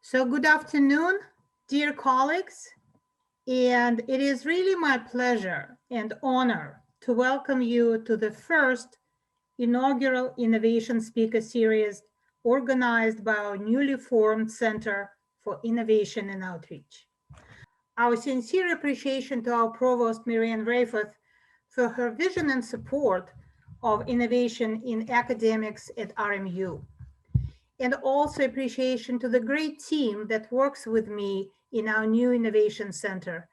So good afternoon, dear colleagues, and it is really my pleasure and honor to welcome you to the first inaugural Innovation Speaker Series organized by our newly formed Center for Innovation and Outreach. Our sincere appreciation to our Provost, Marianne Rayforth, for her vision and support of innovation in academics at RMU. And also appreciation to the great team that works with me in our new Innovation Center.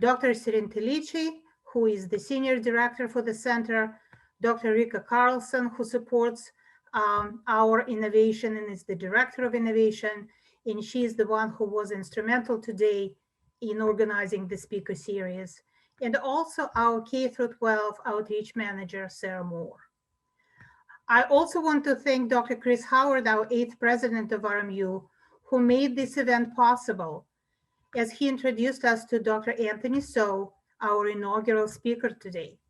Dr. Sirin Telici, who is the Senior Director for the Center, Dr. Rika Carlson, who supports our innovation and is the Director of Innovation, and she is the one who was instrumental today in organizing the speaker series, and also our K-12 Outreach Manager, Sarah Moore. I also want to thank Dr. Chris Howard, our 8th president of RMU, who made this event possible, as he introduced us to Dr. Anthony So, our inaugural speaker today.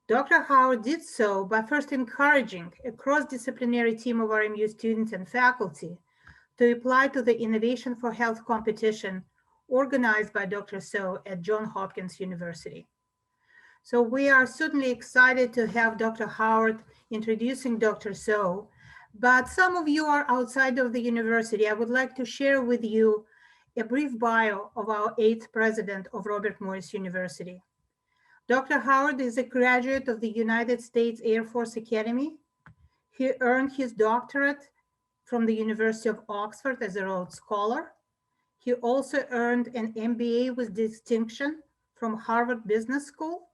Dr. Howard did so by first encouraging a cross-disciplinary team of RMU students and faculty to apply to the Innovation for Health competition organized by Dr. So at Johns Hopkins University. So we are certainly excited to have Dr. Howard introducing Dr. So, but some of you are outside of the university. I would like to share with you a brief bio of our 8th president of Robert Morris University. Dr. Howard is a graduate of the United States Air Force Academy. He earned his doctorate from the University of Oxford as a Rhodes Scholar. He also earned an MBA with distinction from Harvard Business School.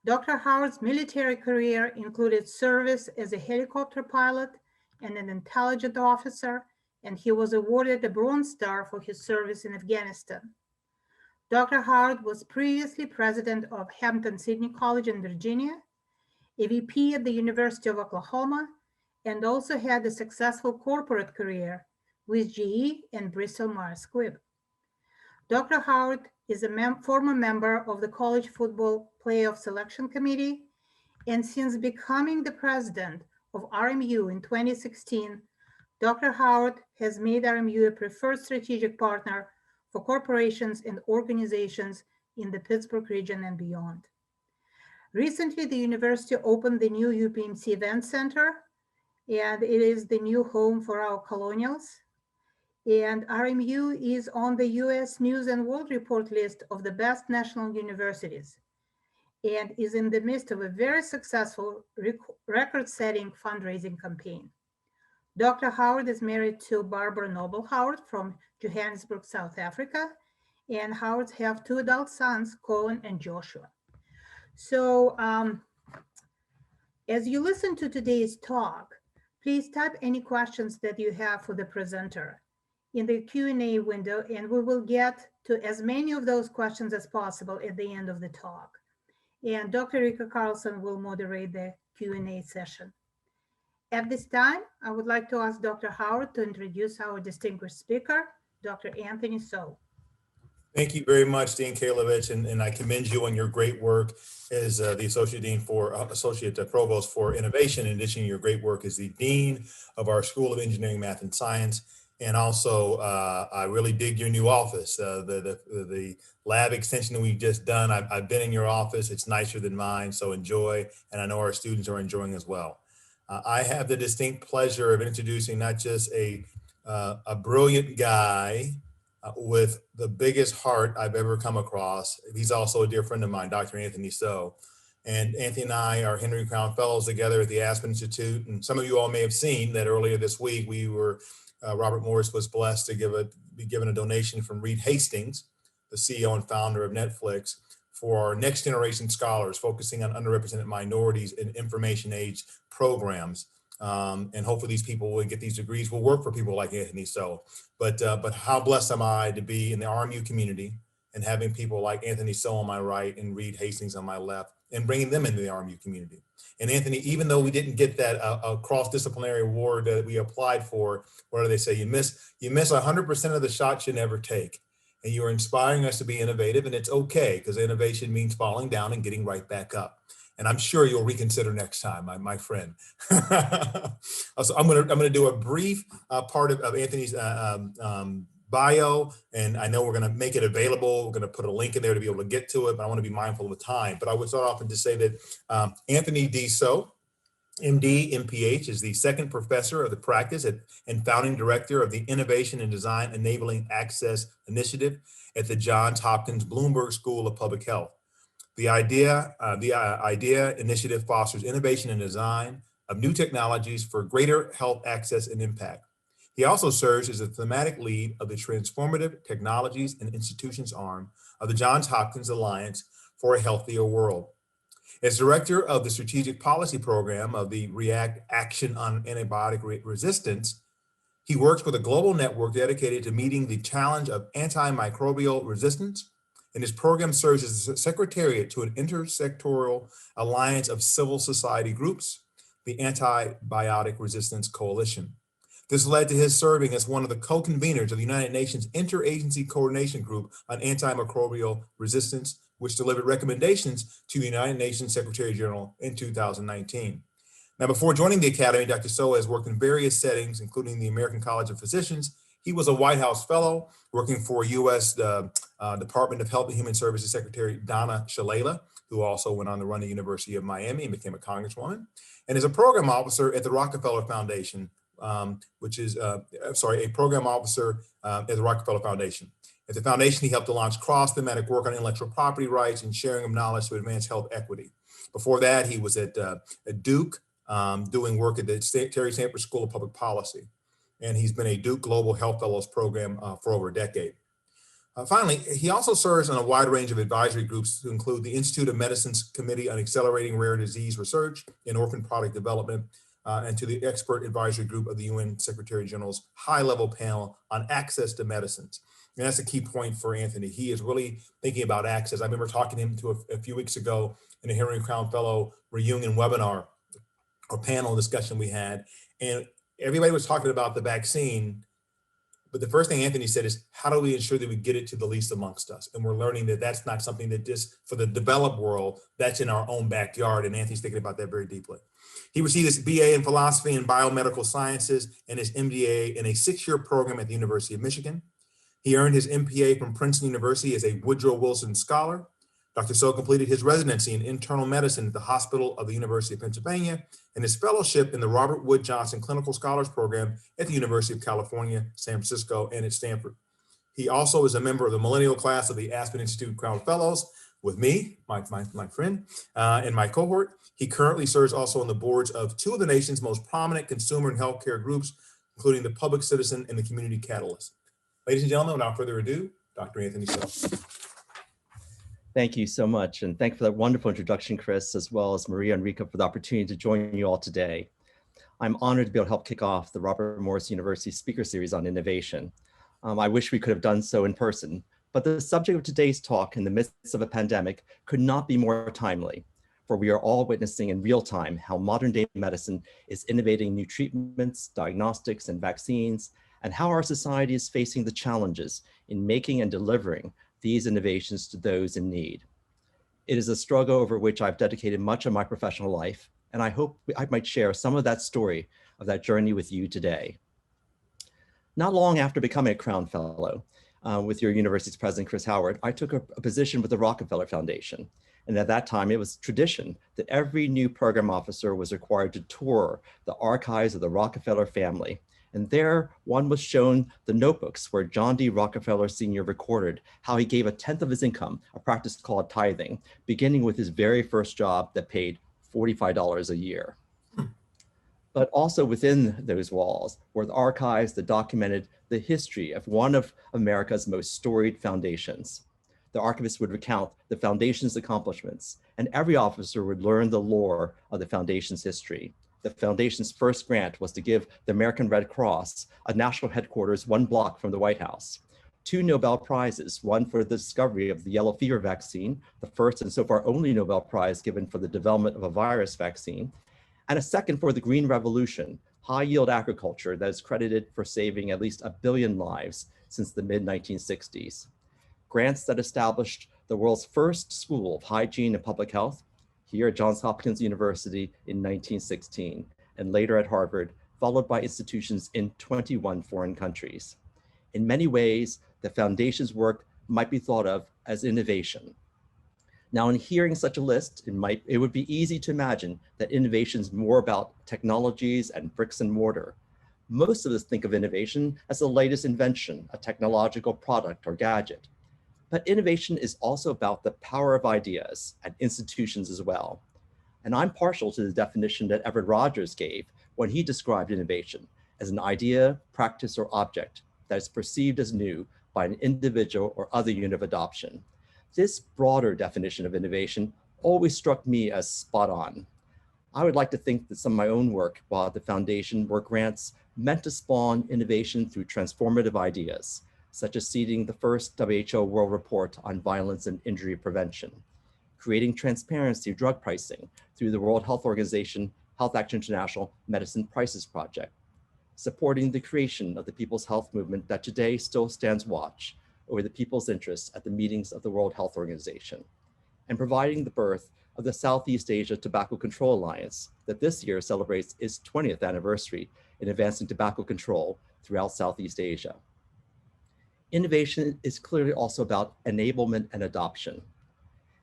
Dr. Howard's military career included service as a helicopter pilot and an intelligence officer, and he was awarded a Bronze Star for his service in Afghanistan. Dr. Howard was previously president of Hampton-Sydney College in Virginia, a VP at the University of Oklahoma, and also had a successful corporate career with GE and Bristol-Myers Squibb. Dr. Howard is a former member of the College Football Playoff Selection Committee, and since becoming the president of RMU in 2016, Dr. Howard has made RMU a preferred strategic partner for corporations and organizations in the Pittsburgh region and beyond. Recently, the university opened the new UPMC Event Center, and it is the new home for our colonials. And RMU is on the US News and World Report list of the best national universities and is in the midst of a very successful record-setting fundraising campaign. Dr. Howard is married to Barbara Noble Howard from Johannesburg, South Africa, and Howards have 2 adult sons, Cohen and Joshua. So as you listen to today's talk, please type any questions that you have for the presenter in the Q&A window, and we will get to as many of those questions as possible at the end of the talk. And Dr. Rika Carlson will moderate the Q&A session. At this time, I would like to ask Dr. Howard to introduce our distinguished speaker, Dr. Anthony So. Thank you very much, Dean Kalovich, and I commend you on your great work as the Associate Provost for Innovation. In addition to your great work as the Dean of our School of Engineering, Math, and Science. And also, I really dig your new office, the lab extension that we've just done. I've been in your office. It's nicer than mine, so enjoy. And I know our students are enjoying as well. I have the distinct pleasure of introducing not just a brilliant guy with the biggest heart I've ever come across. He's also a dear friend of mine, Dr. Anthony So. And Anthony and I are Henry Crown Fellows together at the Aspen Institute. And some of you all may have seen that earlier this week, Robert Morris was blessed to be given a donation from Reed Hastings, the CEO and founder of Netflix, for our next generation scholars focusing on underrepresented minorities in information age programs. And hopefully these people will get these degrees, will work for people like Anthony So. But how blessed am I to be in the RMU community and having people like Anthony So on my right and Reed Hastings on my left and bringing them into the RMU community. And Anthony, even though we didn't get that cross-disciplinary award that we applied for, what do they say? You miss 100% of the shots you never take. And you are inspiring us to be innovative, and it's okay, because innovation means falling down and getting right back up. and I'm sure you'll reconsider next time, my friend. So I'm gonna do a brief part of Anthony's bio, and I know we're gonna make it available. We're gonna put a link in there to be able to get to it, but I want to be mindful of the time. But I would start off and just say that Anthony D. So, MD, MPH, is the second professor of the practice and founding director of the Innovation and Design Enabling Access Initiative at the Johns Hopkins Bloomberg School of Public Health. The IDEA initiative fosters innovation and design of new technologies for greater health access and impact. He also serves as the thematic lead of the Transformative Technologies and Institutions arm of the Johns Hopkins Alliance for a Healthier World. As director of the strategic policy program of the REACT Action on Antibiotic Resistance, he works with a global network dedicated to meeting the challenge of antimicrobial resistance, and his program serves as a secretariat to an intersectoral alliance of civil society groups, the Antibiotic Resistance Coalition. This led to his serving as one of the co-conveners of the United Nations Interagency Coordination Group on Antimicrobial Resistance, which delivered recommendations to the United Nations Secretary General in 2019. Now, before joining the Academy, Dr. So has worked in various settings, including the American College of Physicians. He was a White House fellow working for U.S. Department of Health and Human Services Secretary Donna Shalala, who also went on to run the University of Miami and became a congresswoman, and is a program officer at the Rockefeller Foundation, a program officer at the Rockefeller Foundation. At the foundation, he helped to launch cross-thematic work on intellectual property rights and sharing of knowledge to advance health equity. Before that, he was at Duke, doing work at the Terry Sanford School of Public Policy. And he's been a Duke Global Health Fellows program for over a decade. Finally, he also serves on a wide range of advisory groups to include the Institute of Medicine's Committee on Accelerating Rare Disease Research and Orphan Product Development, and to the expert advisory group of the UN Secretary General's high-level panel on access to medicines. And that's a key point for Anthony. He is really thinking about access. I remember talking to him a few weeks ago in a Henry Crown Fellow reunion webinar or panel discussion we had, and everybody was talking about the vaccine, but the first thing Anthony said is, how do we ensure that we get it to the least amongst us? And we're learning that that's not something that just for the developed world, that's in our own backyard. And Anthony's thinking about that very deeply. He received his BA in philosophy and biomedical sciences and his MBA in a 6-year program at the University of Michigan. He earned his MPA from Princeton University as a Woodrow Wilson Scholar. Dr. So completed his residency in internal medicine at the Hospital of the University of Pennsylvania and his fellowship in the Robert Wood Johnson Clinical Scholars Program at the University of California, San Francisco, and at Stanford. He also is a member of the millennial class of the Aspen Institute Crown Fellows with me, my friend, and my cohort. He currently serves also on the boards of 2 of the nation's most prominent consumer and healthcare groups, including the Public Citizen and the Community Catalyst. Ladies and gentlemen, without further ado, Dr. Anthony So. Thank you so much. And thank you for that wonderful introduction, Chris, as well as Maria and Rika for the opportunity to join you all today. I'm honored to be able to help kick off the Robert Morris University Speaker Series on innovation. I wish we could have done so in person, but the subject of today's talk in the midst of a pandemic could not be more timely, for we are all witnessing in real time how modern day medicine is innovating new treatments, diagnostics, and vaccines, and how our society is facing the challenges in making and delivering these innovations to those in need. It is a struggle over which I've dedicated much of my professional life, and I hope I might share some of that story of that journey with you today. Not long after becoming a Crown Fellow with your university's president, Chris Howard, I took a position with the Rockefeller Foundation. And at that time, it was tradition that every new program officer was required to tour the archives of the Rockefeller family. And there, one was shown the notebooks where John D. Rockefeller Sr. recorded how he gave 1/10 of his income, a practice called tithing, beginning with his very first job that paid $45 a year. But also within those walls were the archives that documented the history of one of America's most storied foundations. The archivist would recount the foundation's accomplishments, and every officer would learn the lore of the foundation's history. The foundation's first grant was to give the American Red Cross a national headquarters 1 block from the White House. 2 Nobel Prizes, one for the discovery of the yellow fever vaccine, the first and so far only Nobel Prize given for the development of a virus vaccine, and a second for the Green Revolution, high-yield agriculture that is credited for saving at least 1 billion lives since the mid-1960s. Grants that established the world's first school of hygiene and public health, here at Johns Hopkins University in 1916, and later at Harvard, followed by institutions in 21 foreign countries. In many ways, the foundation's work might be thought of as innovation. Now, in hearing such a list, it would be easy to imagine that innovation is more about technologies and bricks and mortar. Most of us think of innovation as the latest invention, a technological product or gadget. But innovation is also about the power of ideas and institutions as well. And I'm partial to the definition that Everett Rogers gave when he described innovation as an idea, practice, or object that is perceived as new by an individual or other unit of adoption. This broader definition of innovation always struck me as spot on. I would like to think that some of my own work while at the foundation were grants meant to spawn innovation through transformative ideas, such as seeding the first WHO World Report on Violence and Injury Prevention, creating transparency of drug pricing through the World Health Organization Health Action International Medicine Prices Project, supporting the creation of the People's Health Movement that today still stands watch over the people's interests at the meetings of the World Health Organization, and providing the birth of the Southeast Asia Tobacco Control Alliance that this year celebrates its 20th anniversary in advancing tobacco control throughout Southeast Asia. Innovation is clearly also about enablement and adoption.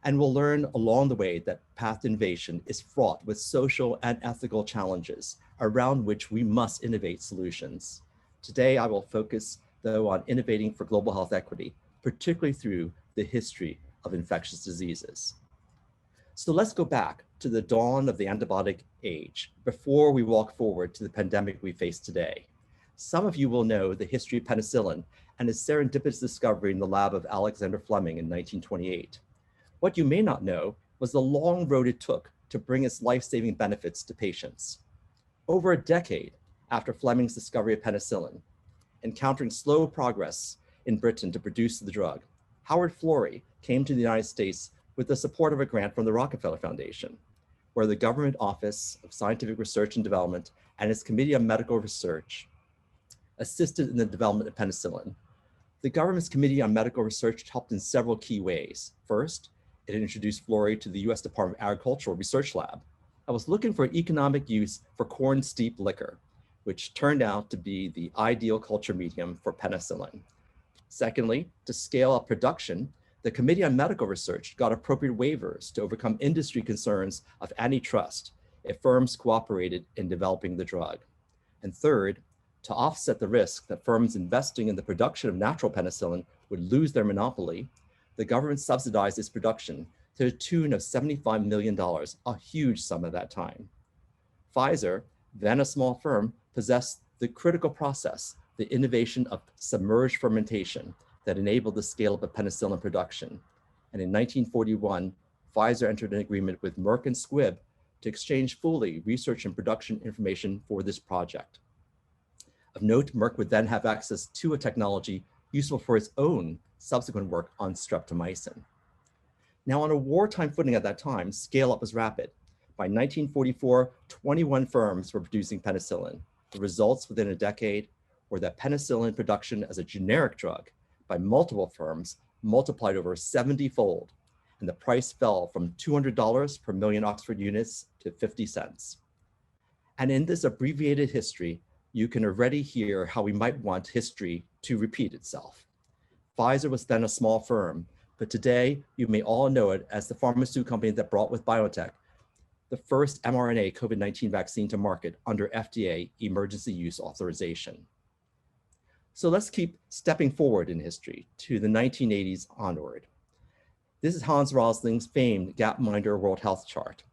And we'll learn along the way that path to innovation is fraught with social and ethical challenges around which we must innovate solutions. Today, I will focus, though, on innovating for global health equity, particularly through the history of infectious diseases. So let's go back to the dawn of the antibiotic age before we walk forward to the pandemic we face today. Some of you will know the history of penicillin and its serendipitous discovery in the lab of Alexander Fleming in 1928. What you may not know was the long road it took to bring its life-saving benefits to patients. Over a decade after Fleming's discovery of penicillin, encountering slow progress in Britain to produce the drug, Howard Florey came to the United States with the support of a grant from the Rockefeller Foundation, where the Government Office of Scientific Research and Development and its Committee on Medical Research assisted in the development of penicillin. The government's Committee on Medical Research helped in several key ways. First, it introduced Florey to the US Department of Agricultural Research Lab. I was looking for economic use for corn steep liquor, which turned out to be the ideal culture medium for penicillin. Secondly, to scale up production, the Committee on Medical Research got appropriate waivers to overcome industry concerns of antitrust if firms cooperated in developing the drug. And third, to offset the risk that firms investing in the production of natural penicillin would lose their monopoly, the government subsidized its production to the tune of $75 million, a huge sum at that time. Pfizer, then a small firm, possessed the critical process, the innovation of submerged fermentation that enabled the scale-up of penicillin production. And in 1941, Pfizer entered an agreement with Merck and Squibb to exchange fully research and production information for this project. Of note, Merck would then have access to a technology useful for its own subsequent work on streptomycin. Now, on a wartime footing at that time, scale-up was rapid. By 1944, 21 firms were producing penicillin. The results within a decade were that penicillin production as a generic drug by multiple firms multiplied over 70-fold, and the price fell from $200 per million Oxford units to 50 cents. And in this abbreviated history, you can already hear how we might want history to repeat itself. Pfizer was then a small firm, but today you may all know it as the pharmaceutical company that brought with BioNTech the first mRNA COVID-19 vaccine to market under FDA emergency use authorization. So let's keep stepping forward in history to the 1980s onward. This is Hans Rosling's famed Gapminder World Health Chart.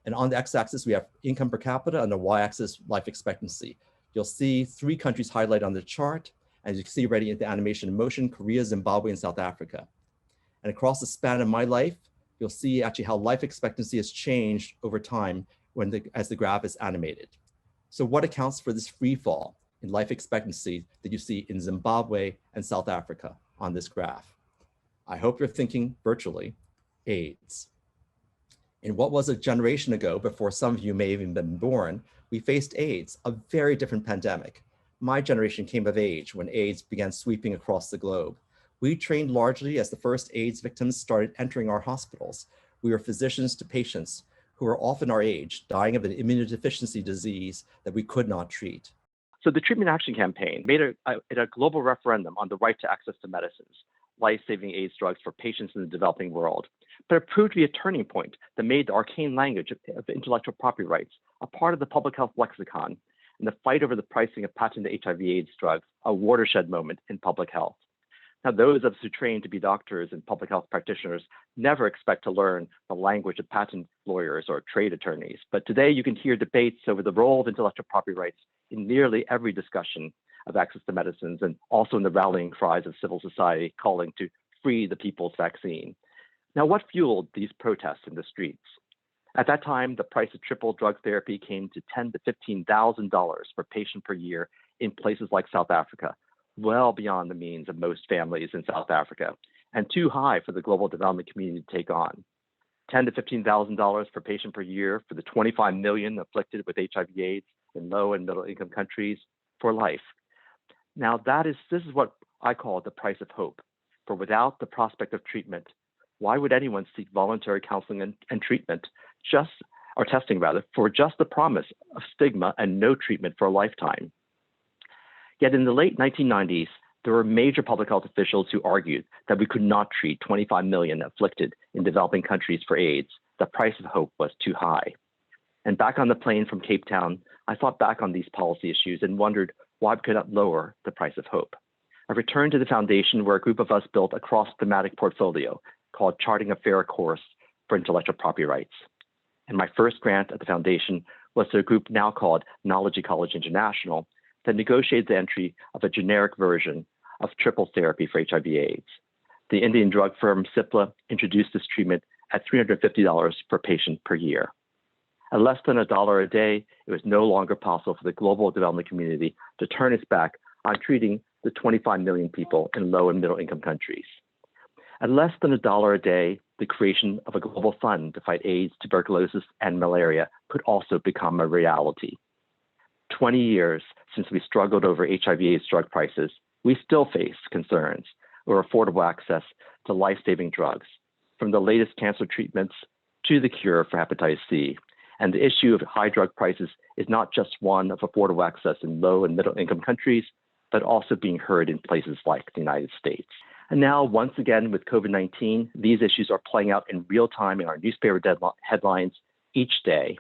And on the x-axis, we have income per capita, and the y-axis, life expectancy. You'll see 3 countries highlighted on the chart. As you can see already in the animation in motion, Korea, Zimbabwe, and South Africa. And across the span of my life, you'll see actually how life expectancy has changed over time as the graph is animated. So what accounts for this free fall in life expectancy that you see in Zimbabwe and South Africa on this graph? I hope you're thinking virtually, AIDS. In what was a generation ago, before some of you may have even been born, we faced AIDS, a very different pandemic. My generation came of age when AIDS began sweeping across the globe. We trained largely as the first AIDS victims started entering our hospitals. We were physicians to patients who are often our age, dying of an immunodeficiency disease that we could not treat. So the Treatment Action Campaign made a global referendum on the right to access to medicines, life-saving AIDS drugs for patients in the developing world. But it proved to be a turning point that made the arcane language of intellectual property rights a part of the public health lexicon, and the fight over the pricing of patented HIV/AIDS drugs a watershed moment in public health. Now, those of us who train to be doctors and public health practitioners never expect to learn the language of patent lawyers or trade attorneys, but today you can hear debates over the role of intellectual property rights in nearly every discussion of access to medicines, and also in the rallying cries of civil society calling to free the people's vaccine. Now, what fueled these protests in the streets? At that time, the price of triple drug therapy came to $10,000 to $15,000 per patient per year in places like South Africa, well beyond the means of most families in South Africa, and too high for the global development community to take on. $10,000 to $15,000 per patient per year for the 25 million afflicted with HIV/AIDS in low and middle income countries for life. Now this is what I call the price of hope. For without the prospect of treatment, why would anyone seek voluntary counseling and treatment, testing for just the promise of stigma and no treatment for a lifetime? Yet in the late 1990s, there were major public health officials who argued that we could not treat 25 million afflicted in developing countries for AIDS. The price of hope was too high. And back on the plane from Cape Town, I thought back on these policy issues and wondered why we could not lower the price of hope. I returned to the foundation where a group of us built a cross-thematic portfolio called Charting a Fair Course for Intellectual Property Rights. And my first grant at the foundation was to a group now called Knowledge Ecology International that negotiated the entry of a generic version of triple therapy for HIV/AIDS. The Indian drug firm Cipla introduced this treatment at $350 per patient per year. At less than $1 a day, it was no longer possible for the global development community to turn its back on treating the 25 million people in low and middle income countries. At less than $1 a day, the creation of a global fund to fight AIDS, tuberculosis, and malaria could also become a reality. 20 years since we struggled over HIV/AIDS drug prices, we still face concerns over affordable access to life-saving drugs, from the latest cancer treatments to the cure for hepatitis C. And the issue of high drug prices is not just one of affordable access in low and middle income countries, but also being heard in places like the United States. And now, once again, with COVID-19, these issues are playing out in real time in our newspaper headlines each day.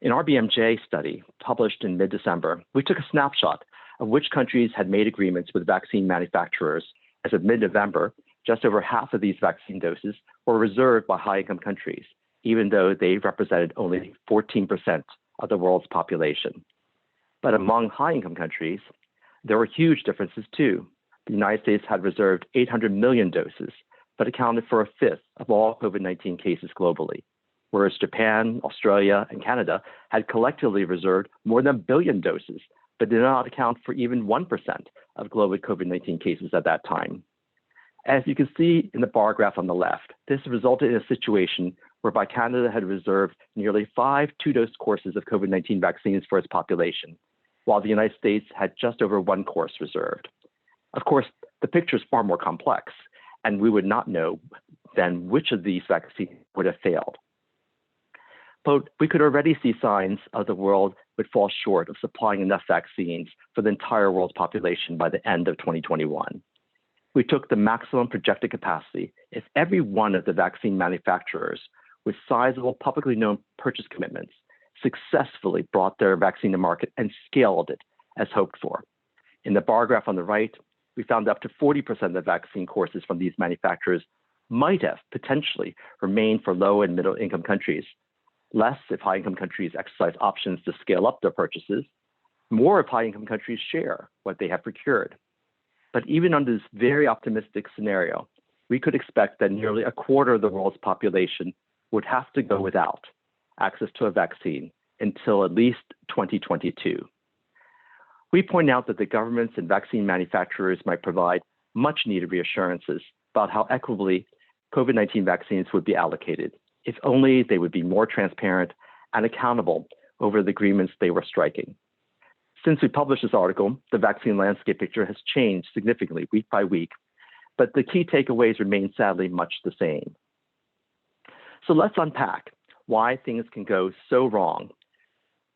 In our BMJ study, published in mid-December, we took a snapshot of which countries had made agreements with vaccine manufacturers. As of mid-November, just over half of these vaccine doses were reserved by high-income countries, even though they represented only 14% of the world's population. But among high-income countries, there were huge differences too. The United States had reserved 800 million doses, but accounted for a fifth of all COVID-19 cases globally, whereas Japan, Australia, and Canada had collectively reserved more than 1 billion doses, but did not account for even 1% of global COVID-19 cases at that time. As you can see in the bar graph on the left, this resulted in a situation whereby Canada had reserved nearly 5 two-dose courses of COVID-19 vaccines for its population, while the United States had just over 1 course reserved. Of course, the picture is far more complex, and we would not know then which of these vaccines would have failed. But we could already see signs of the world would fall short of supplying enough vaccines for the entire world's population by the end of 2021. We took the maximum projected capacity if every one of the vaccine manufacturers with sizable publicly known purchase commitments successfully brought their vaccine to market and scaled it as hoped for. In the bar graph on the right, we found up to 40% of the vaccine courses from these manufacturers might have potentially remained for low and middle income countries, less if high income countries exercise options to scale up their purchases, more if high income countries share what they have procured. But even under this very optimistic scenario, we could expect that nearly a quarter of the world's population would have to go without access to a vaccine until at least 2022. We point out that the governments and vaccine manufacturers might provide much needed reassurances about how equitably COVID-19 vaccines would be allocated, if only they would be more transparent and accountable over the agreements they were striking. Since we published this article, the vaccine landscape picture has changed significantly week by week, but the key takeaways remain sadly much the same. So let's unpack why things can go so wrong,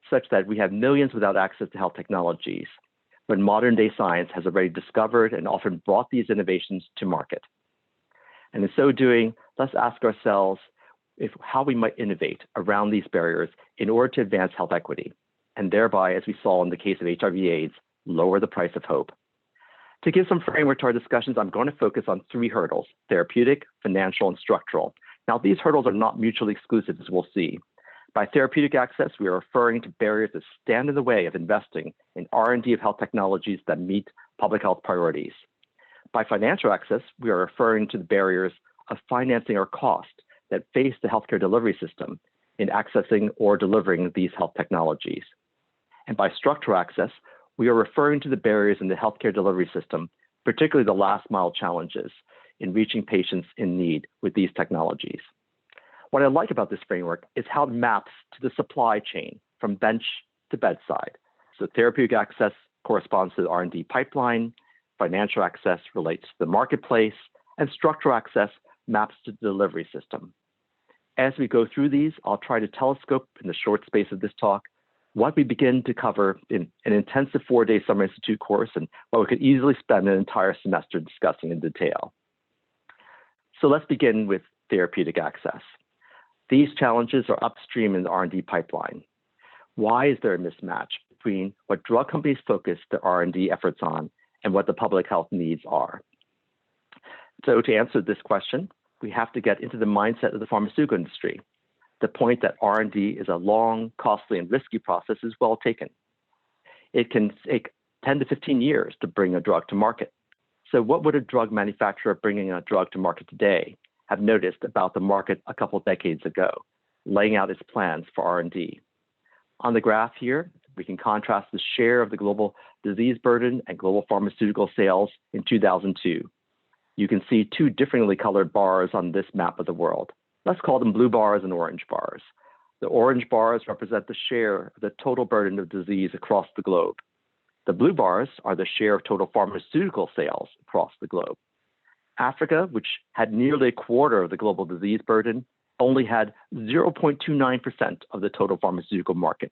such that we have millions without access to health technologies, when modern day science has already discovered and often brought these innovations to market. And in so doing, let's ask ourselves how we might innovate around these barriers in order to advance health equity, and thereby, as we saw in the case of HIV/AIDS, lower the price of hope. To give some framework to our discussions, I'm going to focus on 3 hurdles: therapeutic, financial, and structural. Now, these hurdles are not mutually exclusive, as we'll see. By therapeutic access, we are referring to barriers that stand in the way of investing in R&D of health technologies that meet public health priorities. By financial access, we are referring to the barriers of financing or cost that face the healthcare delivery system in accessing or delivering these health technologies. And by structural access, we are referring to the barriers in the healthcare delivery system, particularly the last mile challenges in reaching patients in need with these technologies. What I like about this framework is how it maps to the supply chain from bench to bedside. So therapeutic access corresponds to the R&D pipeline, financial access relates to the marketplace, and structural access maps to the delivery system. As we go through these, I'll try to telescope in the short space of this talk what we begin to cover in an intensive 4-day Summer Institute course and what we could easily spend an entire semester discussing in detail. So let's begin with therapeutic access. These challenges are upstream in the R&D pipeline. Why is there a mismatch between what drug companies focus their R&D efforts on and what the public health needs are? So to answer this question, we have to get into the mindset of the pharmaceutical industry. The point that R&D is a long, costly, and risky process is well taken. It can take 10 to 15 years to bring a drug to market. So what would a drug manufacturer bringing a drug to market today have noticed about the market a couple of decades ago, laying out its plans for R&D? On the graph here, we can contrast the share of the global disease burden and global pharmaceutical sales in 2002. You can see 2 differently colored bars on this map of the world. Let's call them blue bars and orange bars. The orange bars represent the share of the total burden of disease across the globe. The blue bars are the share of total pharmaceutical sales across the globe. Africa, which had nearly a quarter of the global disease burden, only had 0.29% of the total pharmaceutical market.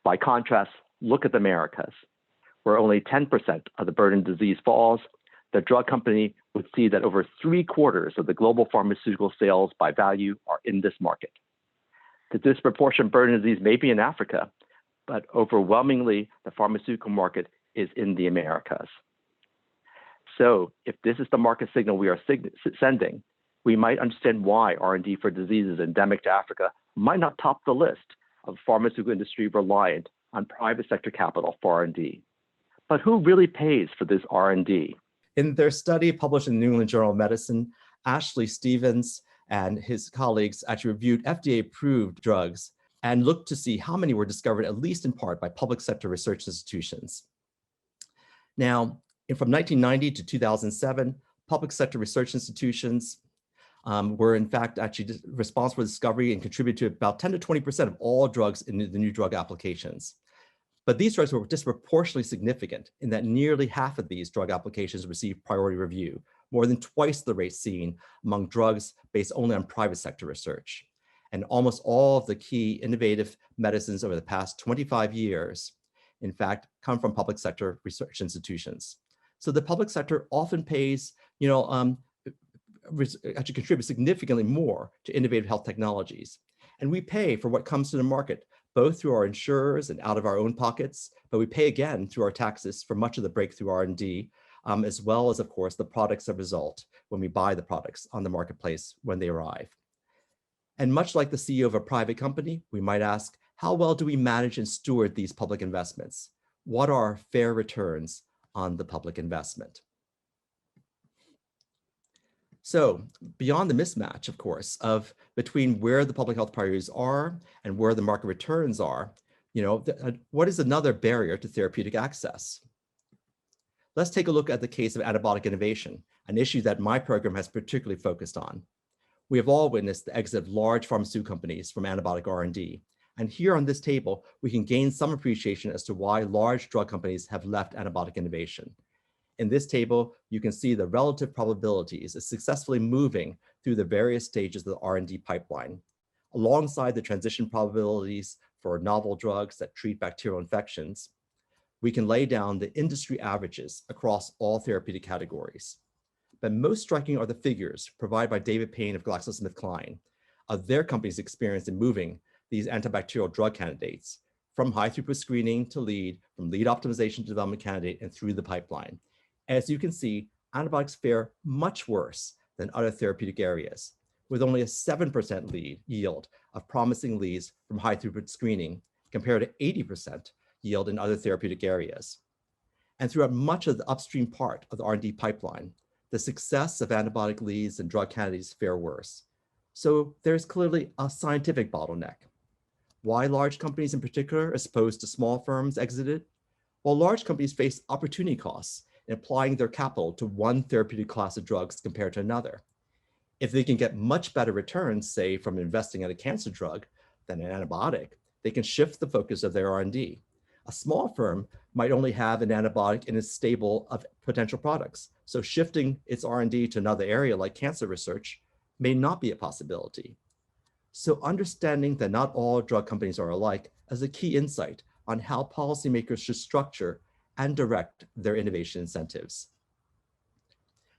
By contrast, look at the Americas, where only 10% of the burden of disease falls. The drug company would see that over 3/4 of the global pharmaceutical sales by value are in this market. The disproportionate burden of disease may be in Africa, but overwhelmingly, the pharmaceutical market is in the Americas. So if this is the market signal we are sending, we might understand why R&D for diseases endemic to Africa might not top the list of pharmaceutical industry reliant on private sector capital for R&D. But who really pays for this R&D? In their study published in the New England Journal of Medicine, Ashley Stevens and his colleagues actually reviewed FDA-approved drugs and looked to see how many were discovered, at least in part, by public sector research institutions. Now, from 1990 to 2007, public sector research institutions were in fact actually responsible for discovery and contributed to about 10 to 20% of all drugs in the new drug applications. But these drugs were disproportionately significant in that nearly half of these drug applications received priority review, more than twice the rate seen among drugs based only on private sector research. And almost all of the key innovative medicines over the past 25 years, in fact, come from public sector research institutions. So the public sector often pays, actually contributes significantly more to innovative health technologies. And we pay for what comes to the market, both through our insurers and out of our own pockets, but we pay again through our taxes for much of the breakthrough R&D, as well as, of course, the products that result when we buy the products on the marketplace when they arrive. And much like the CEO of a private company, we might ask, how well do we manage and steward these public investments? What are fair returns on the public investment? So beyond the mismatch, of course, between where the public health priorities are and where the market returns are, what is another barrier to therapeutic access? Let's take a look at the case of antibiotic innovation, an issue that my program has particularly focused on. We have all witnessed the exit of large pharmaceutical companies from antibiotic R&D. And here on this table, we can gain some appreciation as to why large drug companies have left antibiotic innovation. In this table, you can see the relative probabilities of successfully moving through the various stages of the R&D pipeline. alongside the transition probabilities for novel drugs that treat bacterial infections, we can lay down the industry averages across all therapeutic categories. But most striking are the figures provided by David Payne of GlaxoSmithKline of their company's experience in moving these antibacterial drug candidates from high throughput screening to lead, from lead optimization to development candidate, and through the pipeline. As you can see, antibiotics fare much worse than other therapeutic areas, with only a 7% lead yield of promising leads from high throughput screening compared to 80% yield in other therapeutic areas. And throughout much of the upstream part of the R&D pipeline, the success of antibiotic leads and drug candidates fare worse. So there's clearly a scientific bottleneck. Why large companies in particular, as opposed to small firms, exited? Well, large companies face opportunity costs in applying their capital to one therapeutic class of drugs compared to another. If they can get much better returns, say from investing in a cancer drug than an antibiotic, they can shift the focus of their R&D. A small firm might only have an antibiotic in its stable of potential products. So shifting its R&D to another area like cancer research may not be a possibility. So understanding that not all drug companies are alike is a key insight on how policymakers should structure and direct their innovation incentives.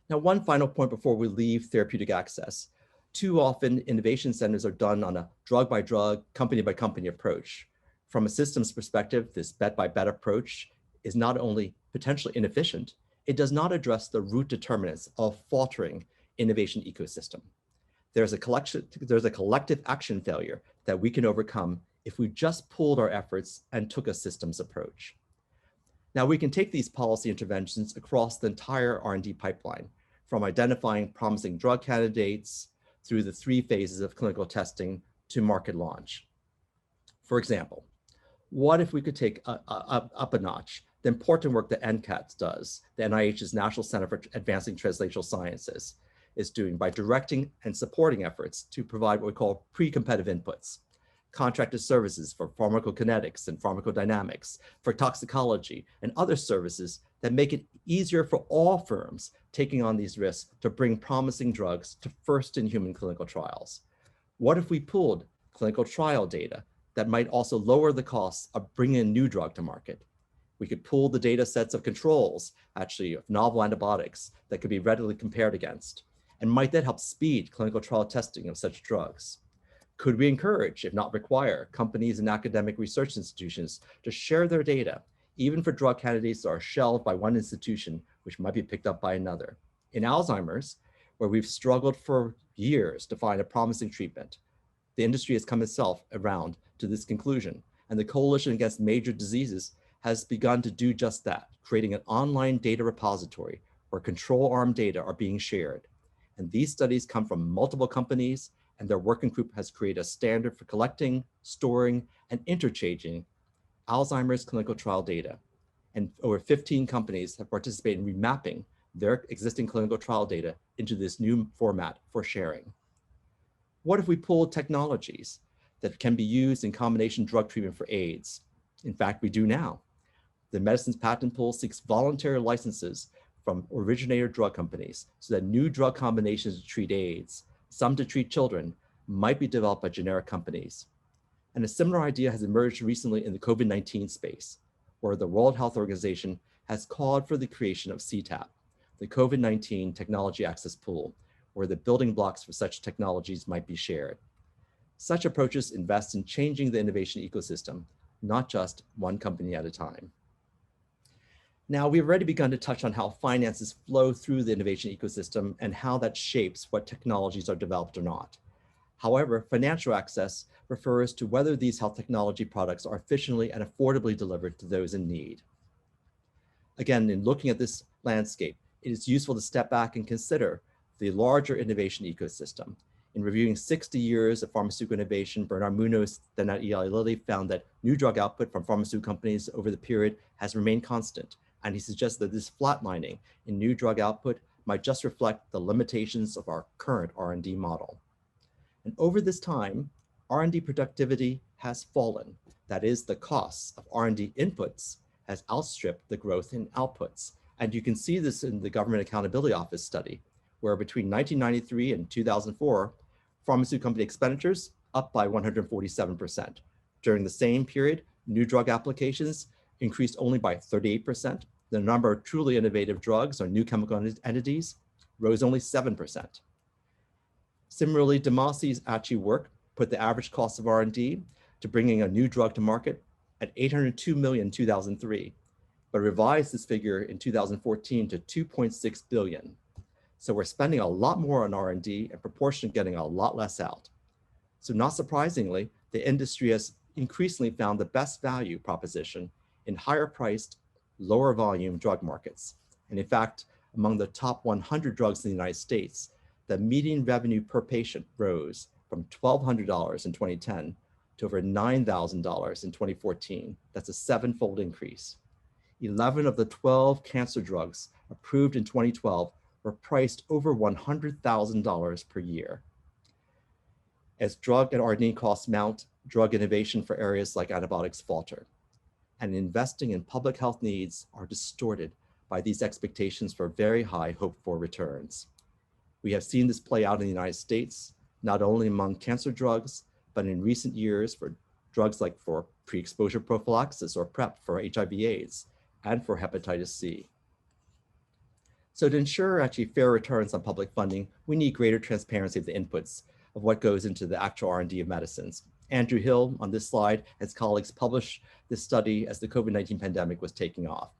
Now, one final point before we leave therapeutic access. Too often, innovation incentives are done on a drug by drug, company by company approach. From a systems perspective, this bet by bet approach is not only potentially inefficient, it does not address the root determinants of faltering innovation ecosystem. There's a collective action failure that we can overcome if we just pooled our efforts and took a systems approach. Now, we can take these policy interventions across the entire R&D pipeline, from identifying promising drug candidates through the 3 phases of clinical testing to market launch. For example, what if we could take up a notch the important work that NCAT does, the NIH's National Center for Advancing Translational Sciences, is doing by directing and supporting efforts to provide what we call pre-competitive inputs, contracted services for pharmacokinetics and pharmacodynamics, for toxicology, and other services that make it easier for all firms taking on these risks to bring promising drugs to first-in-human clinical trials. What if we pooled clinical trial data that might also lower the costs of bringing a new drug to market? We could pool the data sets of controls, actually, of novel antibiotics that could be readily compared against. And might that help speed clinical trial testing of such drugs? Could we encourage, if not require, companies and academic research institutions to share their data, even for drug candidates that are shelved by one institution, which might be picked up by another? In Alzheimer's, where we've struggled for years to find a promising treatment, the industry has come itself around to this conclusion, and the Coalition Against Major Diseases has begun to do just that, creating an online data repository where control arm data are being shared. And these studies come from multiple companies, and their working group has created a standard for collecting, storing, and interchanging Alzheimer's clinical trial data. And over 15 companies have participated in remapping their existing clinical trial data into this new format for sharing. What if we pooled technologies that can be used in combination drug treatment for AIDS? In fact, we do now. The Medicines Patent Pool seeks voluntary licenses from originator drug companies so that new drug combinations to treat AIDS, some to treat children, might be developed by generic companies. And a similar idea has emerged recently in the COVID-19 space, where the World Health Organization has called for the creation of CTAP, the COVID-19 Technology Access Pool, where the building blocks for such technologies might be shared. Such approaches invest in changing the innovation ecosystem, not just one company at a time. Now, we've already begun to touch on how finances flow through the innovation ecosystem and how that shapes what technologies are developed or not. However, financial access refers to whether these health technology products are efficiently and affordably delivered to those in need. Again, in looking at this landscape, it is useful to step back and consider the larger innovation ecosystem. In reviewing 60 years of pharmaceutical innovation, Bernard Munoz, then at Eli Lilly, found that new drug output from pharmaceutical companies over the period has remained constant. And he suggests that this flatlining in new drug output might just reflect the limitations of our current R&D model. And over this time, R&D productivity has fallen. That is, the costs of R&D inputs has outstripped the growth in outputs. And you can see this in the Government Accountability Office study, where between 1993 and 2004, pharmaceutical company expenditures up by 147%. During the same period, new drug applications increased only by 38%. The number of truly innovative drugs or new chemical entities rose only 7%. Similarly, Demasi's actually work put the average cost of R&D to bringing a new drug to market at $802 million in 2003, but revised this figure in 2014 to $2.6 billion. So we're spending a lot more on R&D and proportionally getting a lot less out. So not surprisingly, the industry has increasingly found the best value proposition in higher priced, lower volume drug markets. And in fact, among the top 100 drugs in the United States, the median revenue per patient rose from $1,200 in 2010 to over $9,000 in 2014. That's a 7-fold increase. 11 of the 12 cancer drugs approved in 2012 were priced over $100,000 per year. As drug and R&D costs mount, drug innovation for areas like antibiotics falter, and investing in public health needs are distorted by these expectations for very high hoped-for returns. We have seen this play out in the United States, not only among cancer drugs, but in recent years for drugs like for pre-exposure prophylaxis or PrEP for HIV/AIDS and for hepatitis C. So to ensure actually fair returns on public funding, we need greater transparency of the inputs of what goes into the actual R&D of medicines. Andrew Hill on this slide, his colleagues published this study as the COVID-19 pandemic was taking off.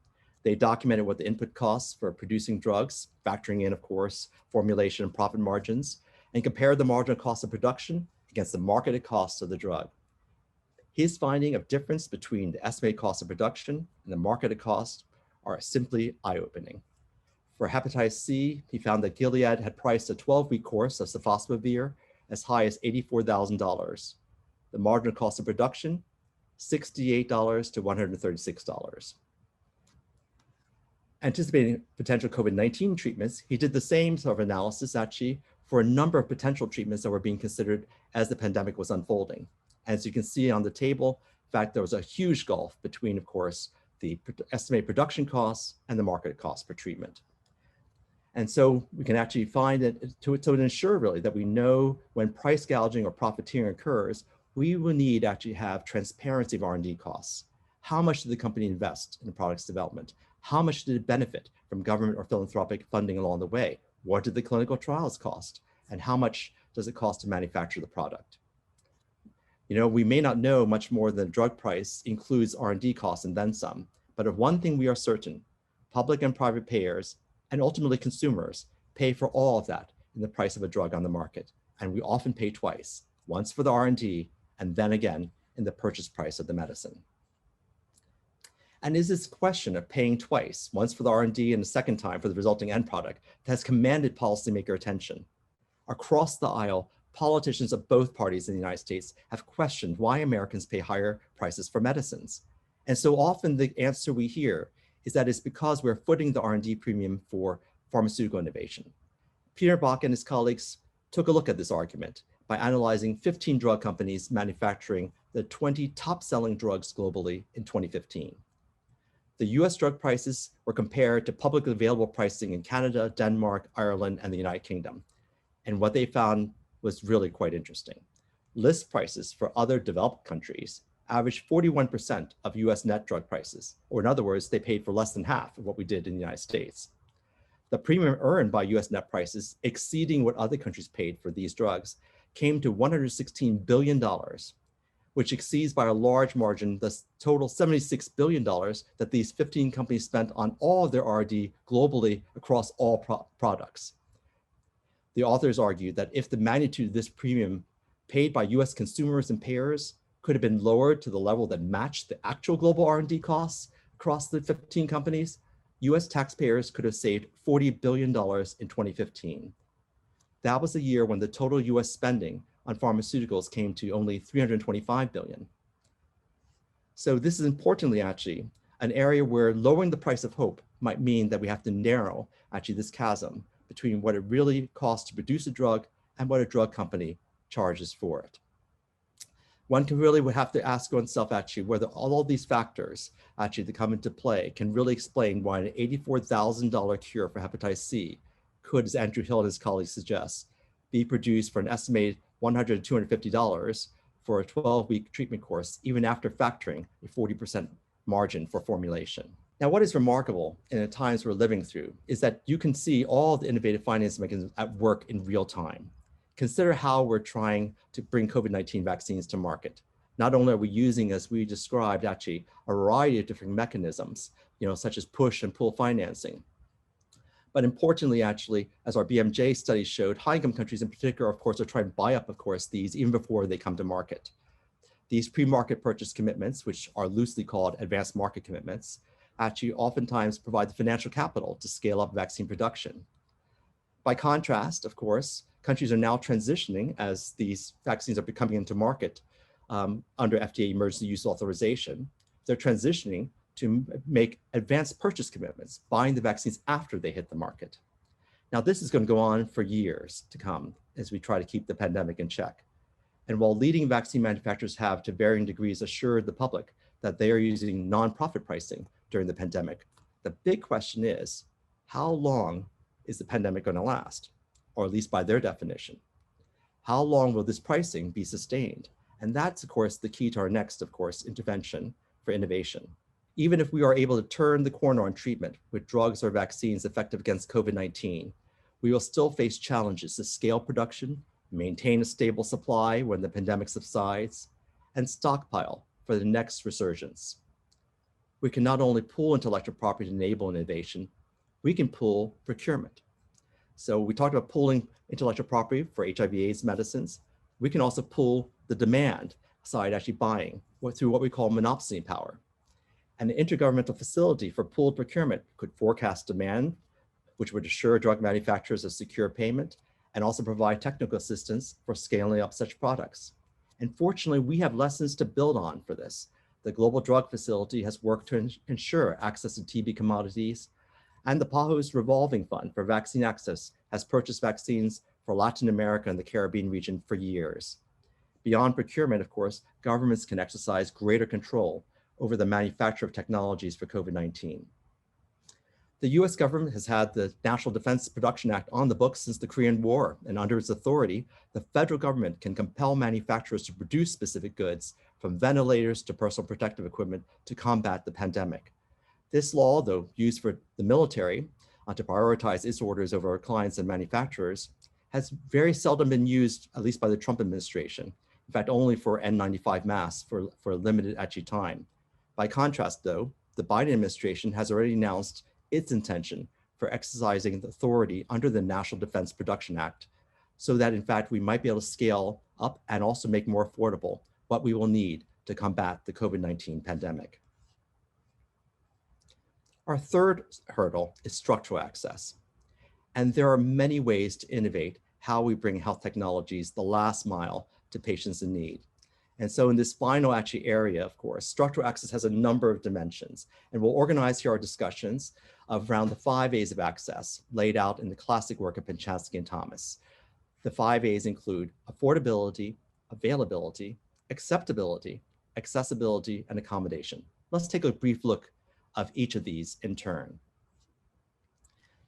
They documented what the input costs for producing drugs, factoring in, of course, formulation and profit margins, and compared the marginal cost of production against the marketed cost of the drug. His finding of difference between the estimated cost of production and the marketed cost are simply eye-opening. For hepatitis C, he found that Gilead had priced a 12-week course of sofosbuvir as high as $84,000. The marginal cost of production, $68 to $136. Anticipating potential COVID-19 treatments, he did the same sort of analysis actually for a number of potential treatments that were being considered as the pandemic was unfolding. As you can see on the table, in fact, there was a huge gulf between, of course, the estimated production costs and the market costs per treatment. And so we can actually find that to ensure really that we know when price gouging or profiteering occurs, we will need to actually have transparency of R&D costs. How much did the company invest in the product's development? How much did it benefit from government or philanthropic funding along the way? What did the clinical trials cost? And how much does it cost to manufacture the product? You know, we may not know much more than drug price includes R&D costs and then some, but of one thing we are certain, public and private payers, and ultimately consumers, pay for all of that in the price of a drug on the market. And we often pay twice, once for the R&D, and then again in the purchase price of the medicine. And is this question of paying twice, once for the R&D and the second time for the resulting end product, that has commanded policymaker attention? Across the aisle, politicians of both parties in the United States have questioned why Americans pay higher prices for medicines. And so often the answer we hear is that it's because we're footing the R&D premium for pharmaceutical innovation. Peter Bach and his colleagues took a look at this argument by analyzing 15 drug companies manufacturing the 20 top-selling drugs globally in 2015. The US drug prices were compared to publicly available pricing in Canada, Denmark, Ireland, and the United Kingdom. And what they found was really quite interesting. List prices for other developed countries averaged 41% of US net drug prices, or in other words, they paid for less than half of what we did in the United States. The premium earned by US net prices, exceeding what other countries paid for these drugs, came to $116 billion, which exceeds by a large margin the total $76 billion that these 15 companies spent on all of their R&D globally across all products. The authors argued that if the magnitude of this premium paid by US consumers and payers could have been lowered to the level that matched the actual global R&D costs across the 15 companies, US taxpayers could have saved $40 billion in 2015. That was the year when the total US spending on pharmaceuticals came to only $325 billion. So this is importantly actually an area where lowering the price of hope might mean that we have to narrow actually this chasm between what it really costs to produce a drug and what a drug company charges for it. One can really would have to ask oneself actually whether all of these factors actually that come into play can really explain why an $84,000 cure for hepatitis C could, as Andrew Hill and his colleagues suggest, be produced for an estimated $100 to $250 for a 12-week treatment course, even after factoring a 40% margin for formulation. Now, what is remarkable in the times we're living through is that you can see all the innovative finance mechanisms at work in real time. Consider how we're trying to bring COVID-19 vaccines to market. Not only are we using, as we described, actually a variety of different mechanisms, such as push and pull financing, but importantly, actually, as our BMJ study showed, high-income countries in particular, of course, are trying to buy up, of course, these even before they come to market. These pre-market purchase commitments, which are loosely called advanced market commitments, actually oftentimes provide the financial capital to scale up vaccine production. By contrast, of course, countries are now transitioning as these vaccines are coming into market under FDA emergency use authorization. They're transitioning to make advanced purchase commitments, buying the vaccines after they hit the market. Now, this is going to go on for years to come as we try to keep the pandemic in check. And while leading vaccine manufacturers have to varying degrees assured the public that they are using non-profit pricing during the pandemic, the big question is, how long is the pandemic going to last? Or at least by their definition. How long will this pricing be sustained? And that's, of course, the key to our next, of course, intervention for innovation. Even if we are able to turn the corner on treatment with drugs or vaccines effective against COVID-19, we will still face challenges to scale production, maintain a stable supply when the pandemic subsides, and stockpile for the next resurgence. We can not only pool intellectual property to enable innovation, we can pool procurement. So we talked about pooling intellectual property for HIV/AIDS medicines. We can also pool the demand side, actually buying through what we call monopsony power. And an intergovernmental facility for pooled procurement could forecast demand, which would assure drug manufacturers of secure payment, and also provide technical assistance for scaling up such products. And fortunately, we have lessons to build on for this. The Global Drug Facility has worked to ensure access to TB commodities, and the PAHO's revolving fund for vaccine access has purchased vaccines for Latin America and the Caribbean region for years. Beyond procurement, of course, governments can exercise greater control over the manufacture of technologies for COVID-19. The US government has had the National Defense Production Act on the books since the Korean War, and under its authority, the federal government can compel manufacturers to produce specific goods, from ventilators to personal protective equipment, to combat the pandemic. This law, though used for the military to prioritize its orders over our clients and manufacturers, has very seldom been used, at least by the Trump administration. In fact, only for N95 masks for a limited actually time. By contrast, though, the Biden administration has already announced its intention for exercising the authority under the National Defense Production Act, so that in fact we might be able to scale up and also make more affordable what we will need to combat the COVID-19 pandemic. Our third hurdle is structural access. And there are many ways to innovate how we bring health technologies the last mile to patients in need. And so in this final actually area, of course, structural access has a number of dimensions, and we'll organize here our discussions around the 5 A's of access laid out in the classic work of Penchansky and Thomas. The 5 A's include affordability, availability, acceptability, accessibility, and accommodation. Let's take a brief look of each of these in turn.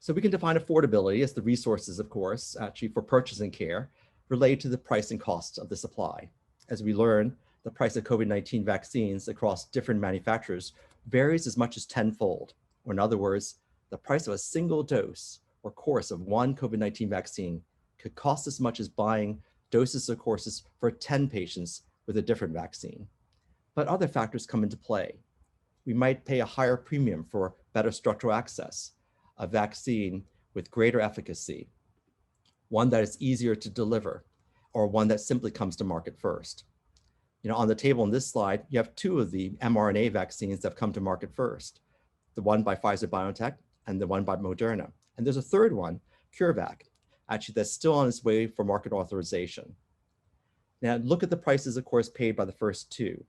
So we can define affordability as the resources, of course, actually for purchasing care related to the price and costs of the supply. As we learn, the price of COVID-19 vaccines across different manufacturers varies as much as tenfold. Or in other words, the price of a single dose or course of one COVID-19 vaccine could cost as much as buying doses or courses for 10 patients with a different vaccine. But other factors come into play. We might pay a higher premium for better structural access, a vaccine with greater efficacy, one that is easier to deliver, or one that simply comes to market first. On the table in this slide, you have 2 of the mRNA vaccines that have come to market first, the one by Pfizer-BioNTech and the one by Moderna. And there's a third one, CureVac, actually that's still on its way for market authorization. Now look at the prices, of course, paid by the first 2.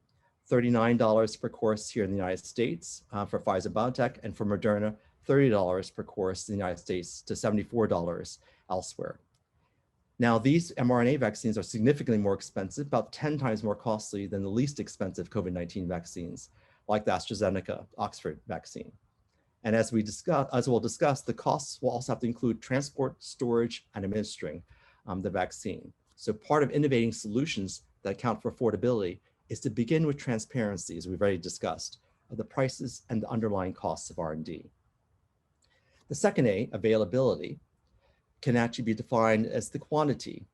$39 per course here in the United States for Pfizer-BioNTech, and for Moderna, $30 per course in the United States to $74 elsewhere. Now, these mRNA vaccines are significantly more expensive, about 10 times more costly than the least expensive COVID-19 vaccines, like the AstraZeneca Oxford vaccine. And as we'll discuss, the costs will also have to include transport, storage, and administering the vaccine. So part of innovating solutions that account for affordability is to begin with transparency, as we've already discussed, of the prices and the underlying costs of R&D. The second A, availability, can actually be defined as the quantity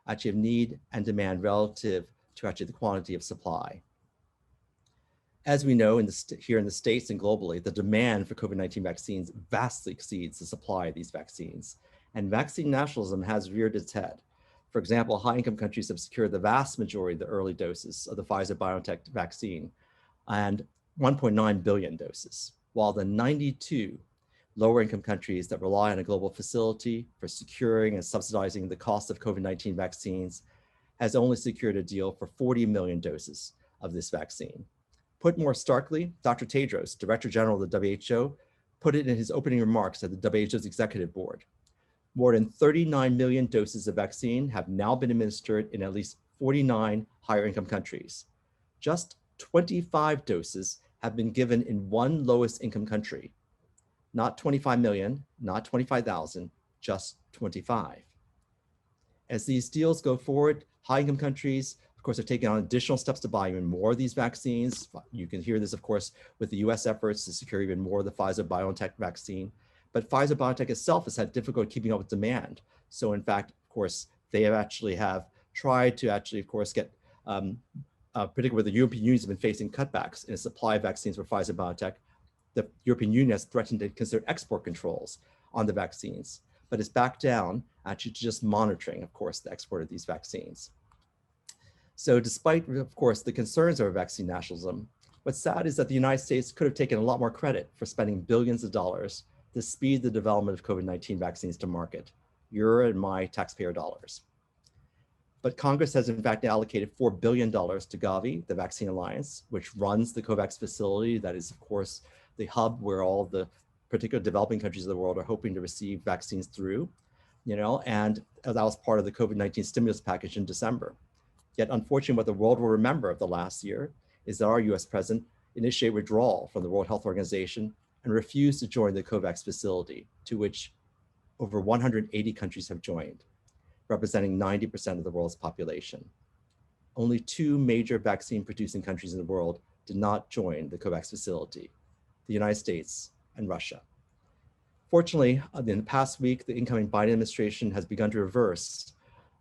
actually of need and demand relative to actually the quantity of supply. As we know here in the States and globally, the demand for COVID-19 vaccines vastly exceeds the supply of these vaccines. And vaccine nationalism has reared its head. For example, high-income countries have secured the vast majority of the early doses of the Pfizer-BioNTech vaccine and 1.9 billion doses, while the 92 lower-income countries that rely on a global facility for securing and subsidizing the cost of COVID-19 vaccines has only secured a deal for 40 million doses of this vaccine. Put more starkly, Dr. Tedros, Director General of the WHO, put it in his opening remarks at the WHO's Executive Board. More than 39 million doses of vaccine have now been administered in at least 49 higher income countries. Just 25 doses have been given in one lowest income country. Not 25 million, not 25,000, just 25. As these deals go forward, high income countries, of course, are taking on additional steps to buy even more of these vaccines. You can hear this, of course, with the US efforts to secure even more of the Pfizer-BioNTech vaccine. But Pfizer-BioNTech itself has had difficulty keeping up with demand. So in fact, of course, they have tried to of course, get, particularly where the European Union has been facing cutbacks in the supply of vaccines for Pfizer-BioNTech, the European Union has threatened to consider export controls on the vaccines, but it's backed down actually to just monitoring, of course, the export of these vaccines. So despite, of course, the concerns over vaccine nationalism, what's sad is that the United States could have taken a lot more credit for spending billions of dollars to speed the development of COVID-19 vaccines to market, your and my taxpayer dollars. But Congress has in fact allocated $4 billion to Gavi, the Vaccine Alliance, which runs the COVAX facility that is, of course, the hub where all the particular developing countries of the world are hoping to receive vaccines through, and that was part of the COVID-19 stimulus package in December. Yet unfortunately, what the world will remember of the last year is that our US president initiated withdrawal from the World Health Organization and refused to join the COVAX facility, to which over 180 countries have joined, representing 90% of the world's population. Only 2 major vaccine producing countries in the world did not join the COVAX facility, the United States and Russia. Fortunately, in the past week, the incoming Biden administration has begun to reverse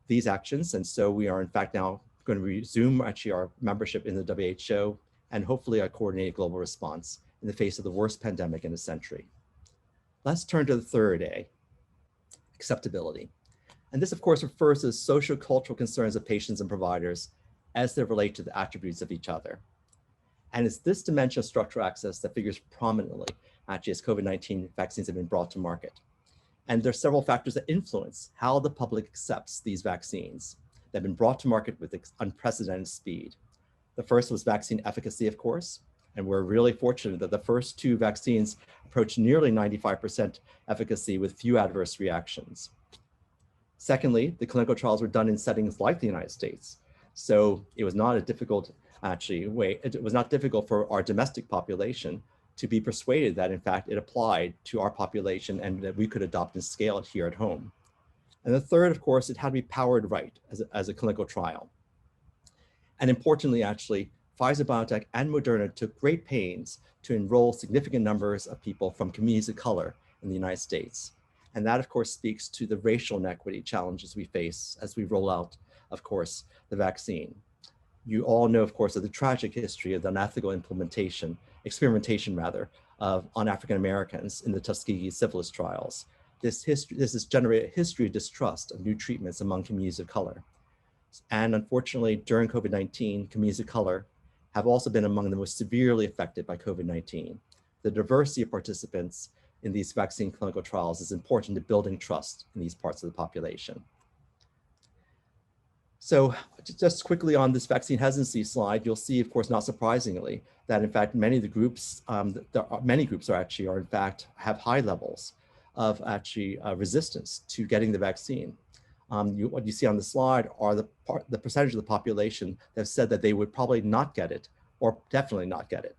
these actions. And so we are in fact now going to resume actually our membership in the WHO and hopefully a coordinated global response in the face of the worst pandemic in a century. Let's turn to the third A, acceptability. And this of course refers to the social cultural concerns of patients and providers as they relate to the attributes of each other. And it's this dimension of structural access that figures prominently actually as COVID-19 vaccines have been brought to market. And there are several factors that influence how the public accepts these vaccines that have been brought to market with unprecedented speed. The first was vaccine efficacy, of course, and we're really fortunate that the first 2 vaccines approached nearly 95% efficacy with few adverse reactions. Secondly, the clinical trials were done in settings like the United States. So it was not a difficult, it was not difficult for our domestic population to be persuaded that in fact it applied to our population and that we could adopt and scale it here at home. And the third, of course, it had to be powered right as a clinical trial. And importantly, actually, Pfizer-BioNTech and Moderna took great pains to enroll significant numbers of people from communities of color in the United States. And that, of course, speaks to the racial inequity challenges we face as we roll out, of course, the vaccine. You all know, of course, of the tragic history of the unethical experimentation on African Americans in the Tuskegee syphilis trials. This has generated a history of distrust of new treatments among communities of color. And unfortunately, during COVID-19, communities of color have also been among the most severely affected by COVID-19. The diversity of participants in these vaccine clinical trials is important to building trust in these parts of the population. So just quickly on this vaccine hesitancy slide, you'll see, of course, not surprisingly, that in fact, many of the groups, many groups are in fact have high levels of resistance to getting the vaccine. What you see on the slide are the percentage of the population that have said that they would probably not get it or definitely not get it.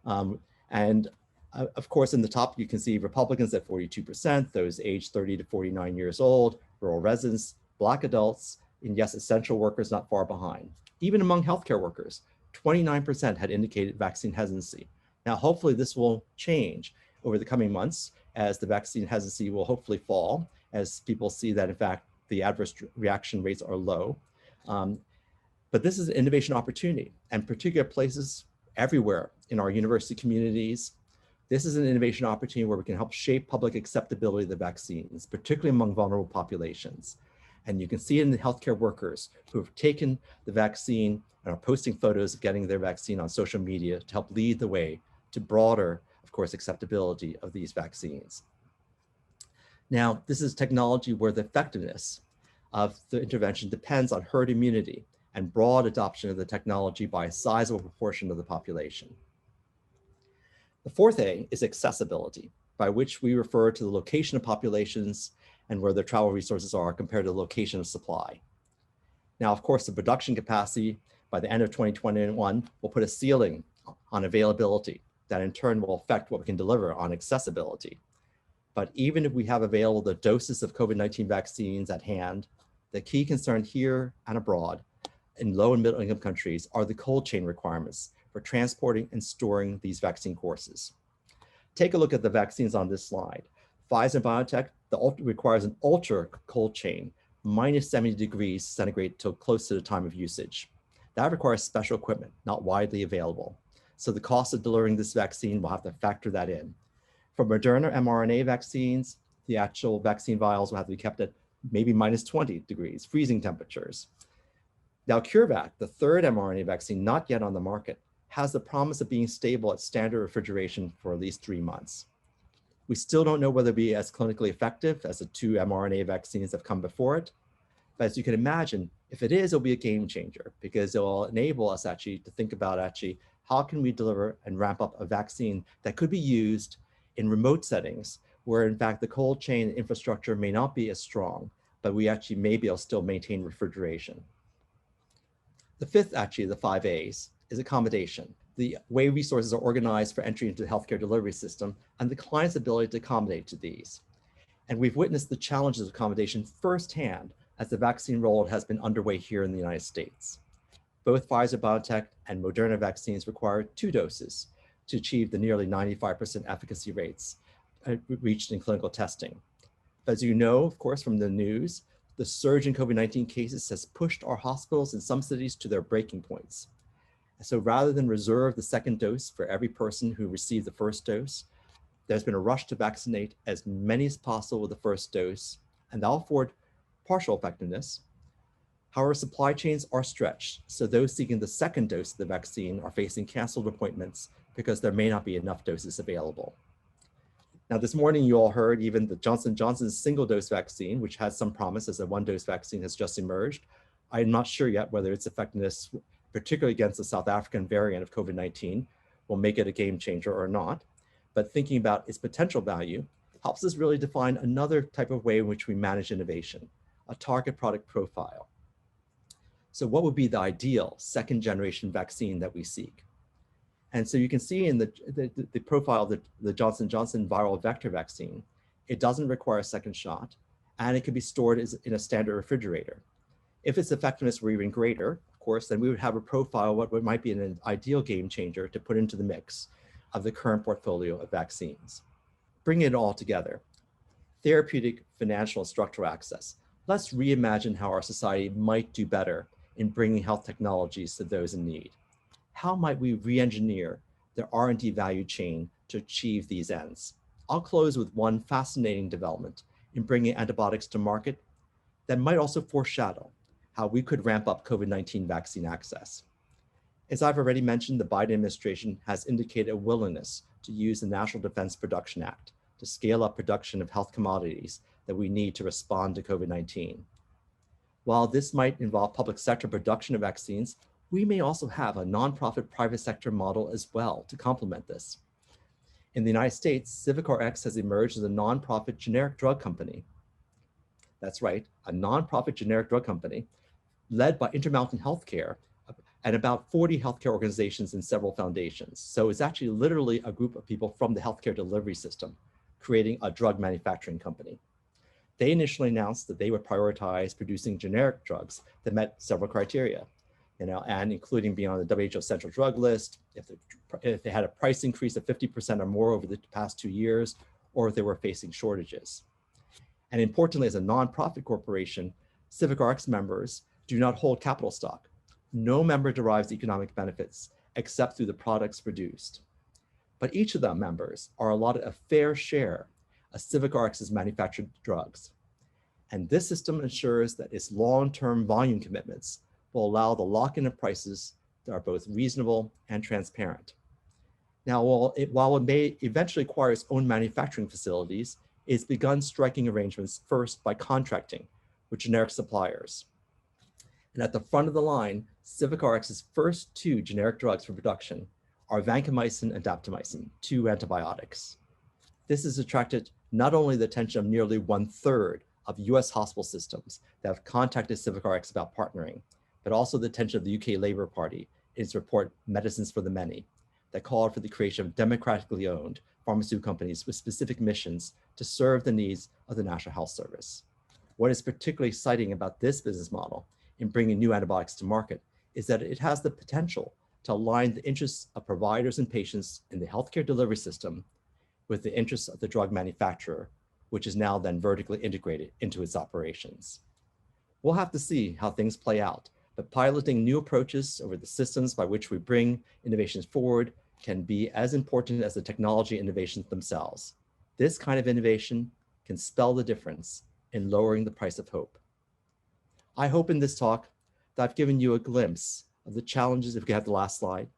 Of course, in the top, you can see Republicans at 42%, those aged 30 to 49 years old, rural residents, Black adults, And yes, essential workers not far behind. Even among healthcare workers, 29% had indicated vaccine hesitancy. Now, hopefully this will change over the coming months as the vaccine hesitancy will hopefully fall, as people see that in fact, the adverse reaction rates are low. But this is an innovation opportunity, and particular places everywhere in our university communities. This is an innovation opportunity where we can help shape public acceptability of the vaccines, particularly among vulnerable populations. And you can see it in the healthcare workers who have taken the vaccine and are posting photos of getting their vaccine on social media to help lead the way to broader, of course, acceptability of these vaccines. Now, this is technology where the effectiveness of the intervention depends on herd immunity and broad adoption of the technology by a sizable proportion of the population. The fourth A is accessibility, by which we refer to the location of populations and where their travel resources are compared to the location of supply. Now, of course, the production capacity by the end of 2021 will put a ceiling on availability that in turn will affect what we can deliver on accessibility. But even if we have available the doses of COVID-19 vaccines at hand, the key concern here and abroad in low and middle income countries are the cold chain requirements for transporting and storing these vaccine courses. Take a look at the vaccines on this slide. Pfizer and BioNTech requires an ultra cold chain, minus 70 degrees centigrade till close to the time of usage. That requires special equipment, not widely available. So the cost of delivering this vaccine, we'll have to factor that in. For Moderna mRNA vaccines, the actual vaccine vials will have to be kept at maybe minus 20 degrees, freezing temperatures. Now, CureVac, the third mRNA vaccine not yet on the market, has the promise of being stable at standard refrigeration for at least 3 months. We still don't know whether it'll be as clinically effective as the 2 mRNA vaccines that have come before it. But as you can imagine, if it is, it'll be a game changer because it will enable us actually to think about how can we deliver and ramp up a vaccine that could be used in remote settings where in fact the cold chain infrastructure may not be as strong, but we actually may be able to still maintain refrigeration. The fifth, the 5 A's, is accommodation. The way resources are organized for entry into the healthcare delivery system and the client's ability to accommodate to these. And we've witnessed the challenges of accommodation firsthand as the vaccine rollout has been underway here in the United States. Both Pfizer, BioNTech, and Moderna vaccines require 2 doses to achieve the nearly 95% efficacy rates reached in clinical testing. As you know, of course, from the news, the surge in COVID-19 cases has pushed our hospitals in some cities to their breaking points. So rather than reserve the second dose for every person who received the first dose, there's been a rush to vaccinate as many as possible with the first dose, and that'll afford partial effectiveness. However, supply chains are stretched, so those seeking the second dose of the vaccine are facing canceled appointments because there may not be enough doses available. Now, this morning, you all heard even the Johnson & Johnson's single-dose vaccine, which has some promise as a one-dose vaccine has just emerged. I'm not sure yet whether its effectiveness, particularly against the South African variant of COVID-19, will make it a game changer or not. But thinking about its potential value helps us really define another type of way in which we manage innovation, a target product profile. So what would be the ideal second-generation vaccine that we seek? And so you can see in the profile of the Johnson & Johnson viral vector vaccine, it doesn't require a second shot, and it can be stored in a standard refrigerator. If its effectiveness were even greater, of course, then we would have a profile what might be an ideal game changer to put into the mix of the current portfolio of vaccines. Bringing it all together, therapeutic, financial, and structural access. Let's reimagine how our society might do better in bringing health technologies to those in need. How might we re-engineer the R&D value chain to achieve these ends? I'll close with one fascinating development in bringing antibiotics to market that might also foreshadow how we could ramp up COVID-19 vaccine access. As I've already mentioned, the Biden administration has indicated a willingness to use the National Defense Production Act to scale up production of health commodities that we need to respond to COVID-19. While this might involve public sector production of vaccines, we may also have a nonprofit private sector model as well to complement this. In the United States, CivicRx has emerged as a nonprofit generic drug company. That's right, a nonprofit generic drug company led by Intermountain Healthcare and about 40 healthcare organizations and several foundations. So it's actually literally a group of people from the healthcare delivery system creating a drug manufacturing company. They initially announced that they would prioritize producing generic drugs that met several criteria, and including being on the WHO central drug list, if they had a price increase of 50% or more over the past 2 years, or if they were facing shortages. And importantly, as a nonprofit corporation, CivicRx members do not hold capital stock. No member derives economic benefits except through the products produced. But each of the members are allotted a fair share of CivicRx's manufactured drugs. And this system ensures that its long-term volume commitments will allow the lock-in of prices that are both reasonable and transparent. Now, while it may eventually acquire its own manufacturing facilities, it's begun striking arrangements first by contracting with generic suppliers. And at the front of the line, CivicRx's first 2 generic drugs for production are vancomycin and daptomycin, 2 antibiotics. This has attracted not only the attention of nearly 1/3 of US hospital systems that have contacted CivicRx about partnering, but also the attention of the UK Labour Party in its report, Medicines for the Many, that called for the creation of democratically owned pharmaceutical companies with specific missions to serve the needs of the National Health Service. What is particularly exciting about this business model in bringing new antibiotics to market is that it has the potential to align the interests of providers and patients in the healthcare delivery system with the interests of the drug manufacturer, which is now then vertically integrated into its operations. We'll have to see how things play out, but piloting new approaches over the systems by which we bring innovations forward can be as important as the technology innovations themselves. This kind of innovation can spell the difference in lowering the price of hope. I hope in this talk that I've given you a glimpse of the challenges, if we have the last slide,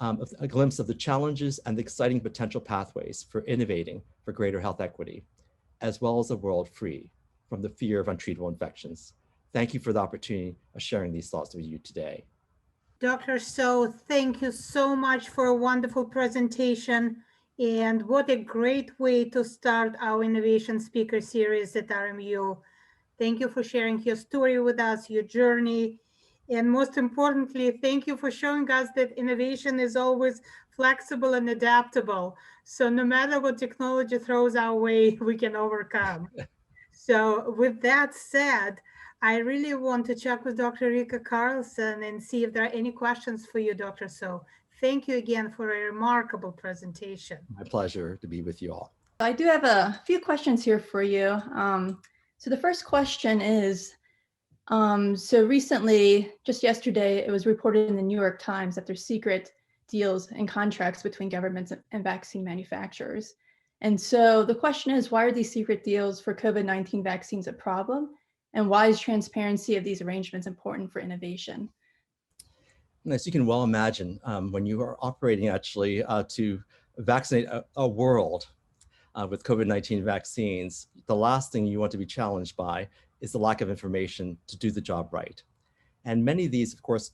a glimpse of the challenges and the exciting potential pathways for innovating for greater health equity, as well as a world free from the fear of untreatable infections. Thank you for the opportunity of sharing these thoughts with you today. Dr. So, thank you so much for a wonderful presentation. And what a great way to start our innovation speaker series at RMU. Thank you for sharing your story with us, your journey. And most importantly, thank you for showing us that innovation is always flexible and adaptable. So no matter what technology throws our way, we can overcome. So with that said, I really want to check with Dr. Rika Carlson and see if there are any questions for you, Dr. So. Thank you again for a remarkable presentation. My pleasure to be with you all. I do have a few questions here for you. So the first question is, so recently, just yesterday, it was reported in the New York Times that there's secret deals and contracts between governments and vaccine manufacturers. And so the question is, why are these secret deals for COVID-19 vaccines a problem? And why is transparency of these arrangements important for innovation? And as you can well imagine, when you are operating actually to vaccinate a world with COVID-19 vaccines, the last thing you want to be challenged by is the lack of information to do the job right. And many of these, of course,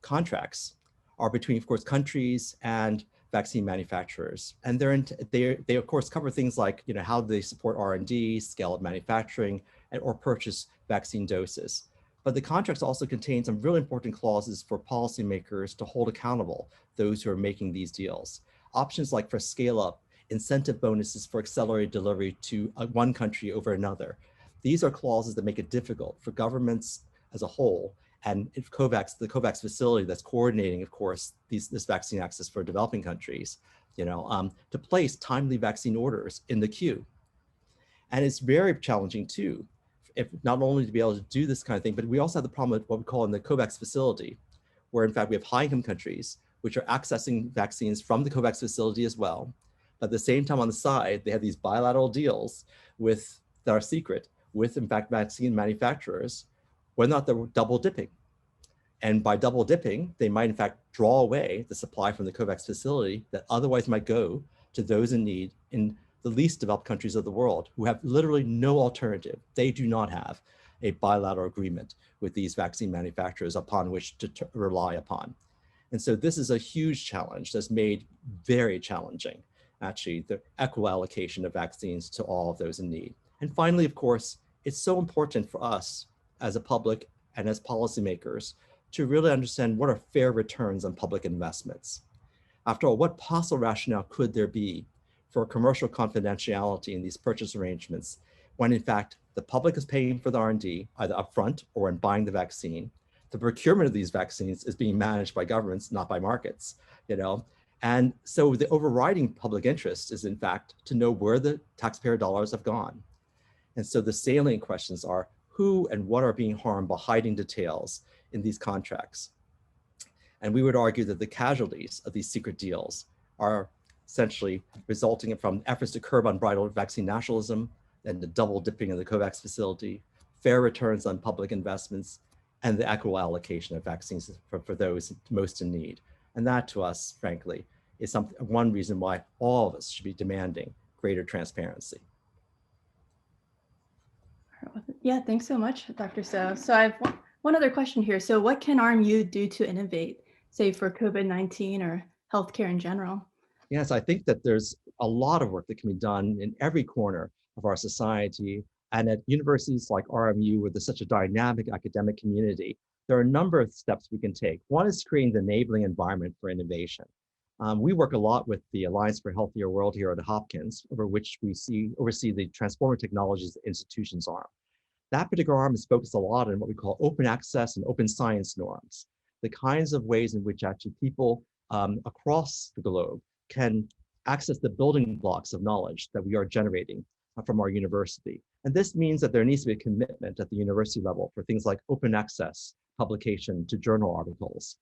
contracts are between, of course, countries and vaccine manufacturers. And they of course cover things like, how they support R&D, scale up manufacturing, or purchase vaccine doses. But the contracts also contain some really important clauses for policymakers to hold accountable those who are making these deals. Options like for scale up, incentive bonuses for accelerated delivery to one country over another. These are clauses that make it difficult for governments as a whole, and if the COVAX facility that's coordinating, of course, this vaccine access for developing countries, to place timely vaccine orders in the queue. And it's very challenging too, if not only to be able to do this kind of thing, but we also have the problem with what we call in the COVAX facility, where in fact we have high-income countries which are accessing vaccines from the COVAX facility as well. But at the same time on the side, they have these bilateral deals that are secret with, in fact, vaccine manufacturers, whether or not they're double dipping. And by double dipping, they might in fact draw away the supply from the COVAX facility that otherwise might go to those in need in the least developed countries of the world who have literally no alternative. They do not have a bilateral agreement with these vaccine manufacturers upon which to rely upon. And so this is a huge challenge that's made very challenging, actually, the equal allocation of vaccines to all of those in need. And finally, of course, it's so important for us as a public and as policymakers to really understand what are fair returns on public investments. After all, what possible rationale could there be for commercial confidentiality in these purchase arrangements when in fact the public is paying for the R&D either upfront or in buying the vaccine. The procurement of these vaccines is being managed by governments, not by markets, you know? And so the overriding public interest is in fact to know where the taxpayer dollars have gone. And so the salient questions are who and what are being harmed by hiding details in these contracts. And we would argue that the casualties of these secret deals are essentially resulting from efforts to curb unbridled vaccine nationalism and the double dipping of the COVAX facility, fair returns on public investments, and the equitable allocation of vaccines for those most in need. And that to us, frankly, is one reason why all of us should be demanding greater transparency. Yeah, thanks so much, Dr. So. So I have one other question here. So what can RMU do to innovate, say for COVID-19 or healthcare in general? Yes, I think that there's a lot of work that can be done in every corner of our society. And at universities like RMU, where there's such a dynamic academic community, there are a number of steps we can take. One is creating the enabling environment for innovation. We work a lot with the Alliance for a Healthier World here at Hopkins, over which we oversee the Transformative Technologies Institutions arm. That particular arm is focused a lot on what we call open access and open science norms, the kinds of ways in which actually people across the globe can access the building blocks of knowledge that we are generating from our university. And this means that there needs to be a commitment at the university level for things like open access publication to journal articles.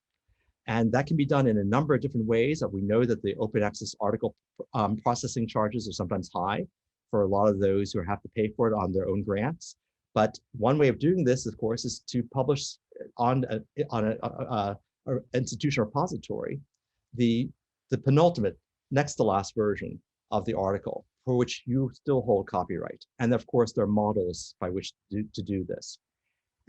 And that can be done in a number of different ways. We know that the open access article processing charges are sometimes high for a lot of those who have to pay for it on their own grants. But one way of doing this, of course, is to publish on an institutional repository the penultimate, next to last version of the article for which you still hold copyright. And of course, there are models by which to do this.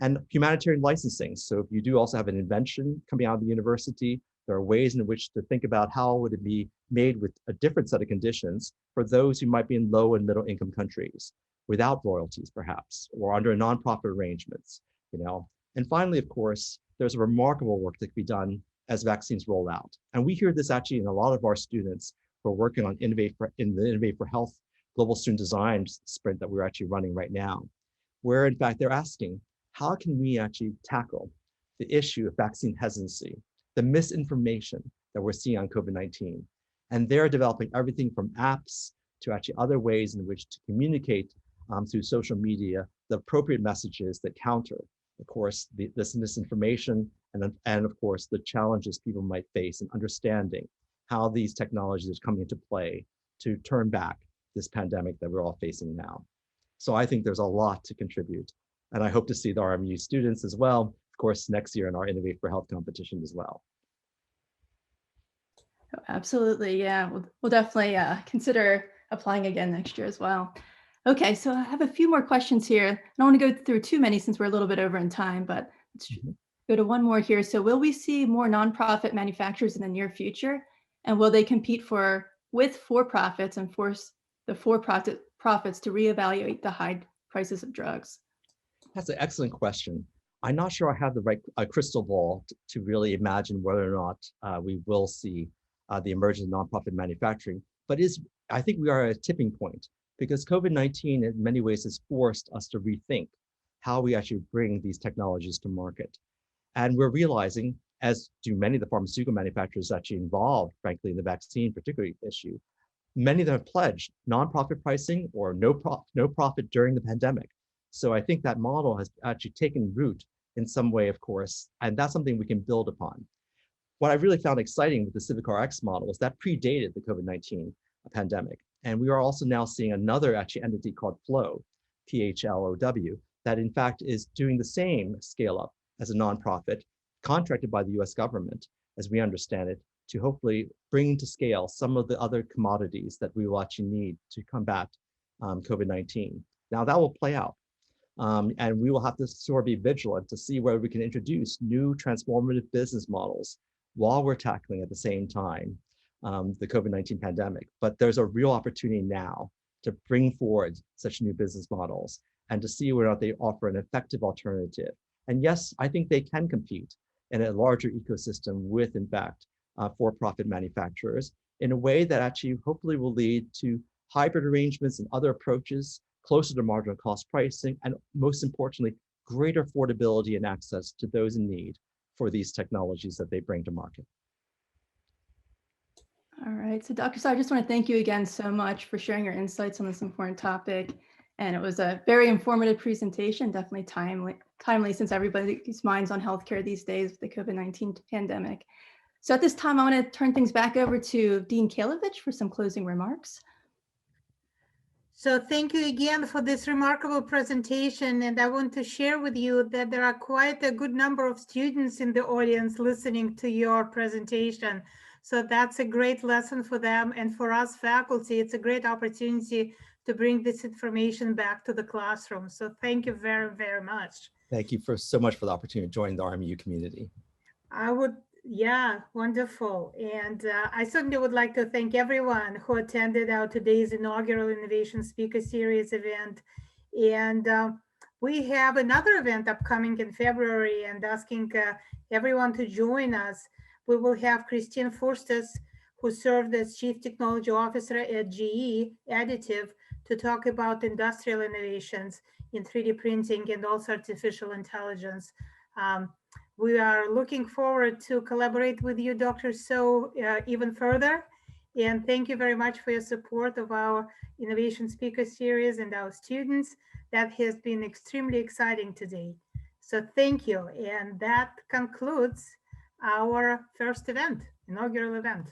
And humanitarian licensing. So if you do also have an invention coming out of the university, there are ways in which to think about how would it be made with a different set of conditions for those who might be in low and middle income countries, without royalties perhaps, or under nonprofit arrangements, you know. And finally, of course, there's remarkable work that can be done as vaccines roll out. And we hear this actually in a lot of our students who are working on the Innovate for Health Global Student Design sprint that we're actually running right now, where in fact they're asking, how can we actually tackle the issue of vaccine hesitancy, the misinformation that we're seeing on COVID-19? And they're developing everything from apps to actually other ways in which to communicate through social media, the appropriate messages that counter, of course, this misinformation and of course, the challenges people might face in understanding how these technologies are coming into play to turn back this pandemic that we're all facing now. So I think there's a lot to contribute. And I hope to see the RMU students as well, of course, next year in our Innovate for Health competition as well. Oh, absolutely, yeah. We'll definitely consider applying again next year as well. Okay, so I have a few more questions here. I don't want to go through too many since we're a little bit over in time, but let's go to one more here. So will we see more nonprofit manufacturers in the near future? And will they compete with for-profits and force the for-profits to reevaluate the high prices of drugs? That's an excellent question. I'm not sure I have the right crystal ball to really imagine whether or not we will see the emergence of nonprofit manufacturing, but I think we are at a tipping point because COVID-19 in many ways has forced us to rethink how we actually bring these technologies to market. And we're realizing, as do many of the pharmaceutical manufacturers actually involved, frankly, in the vaccine particularly issue, many of them have pledged nonprofit pricing or no profit during the pandemic. So I think that model has actually taken root in some way, of course, and that's something we can build upon. What I really found exciting with the CivicRx model is that predated the COVID-19 pandemic. And we are also now seeing another actually entity called Flow, PHLOW, that in fact is doing the same scale up as a nonprofit contracted by the US government, as we understand it, to hopefully bring to scale some of the other commodities that we will actually need to combat COVID-19. Now that will play out. And we will have to sort of be vigilant to see whether we can introduce new transformative business models while we're tackling at the same time the COVID-19 pandemic. But there's a real opportunity now to bring forward such new business models and to see whether or not they offer an effective alternative. And yes, I think they can compete in a larger ecosystem with, in fact, for-profit manufacturers in a way that actually hopefully will lead to hybrid arrangements and other approaches closer to marginal cost pricing, and most importantly, greater affordability and access to those in need for these technologies that they bring to market. All right, so Dr. Sar, I just want to thank you again so much for sharing your insights on this important topic. And it was a very informative presentation, definitely timely since everybody's mind's on healthcare these days with the COVID-19 pandemic. So at this time, I want to turn things back over to Dean Kalovich for some closing remarks. So thank you again for this remarkable presentation. And I want to share with you that there are quite a good number of students in the audience listening to your presentation. So that's a great lesson for them. And for us faculty, it's a great opportunity to bring this information back to the classroom. So thank you very, very much. Thank you so much for the opportunity to join the RMU community. Yeah, wonderful. And I certainly would like to thank everyone who attended our today's inaugural Innovation Speaker Series event. And we have another event upcoming in February, and asking everyone to join us. We will have Christine Furstes, who served as Chief Technology Officer at GE Additive, to talk about industrial innovations in 3D printing and also artificial intelligence. We are looking forward to collaborate with you, Dr. So, even further. And thank you very much for your support of our Innovation Speaker Series and our students. That has been extremely exciting today. So thank you. And that concludes our first event, inaugural event.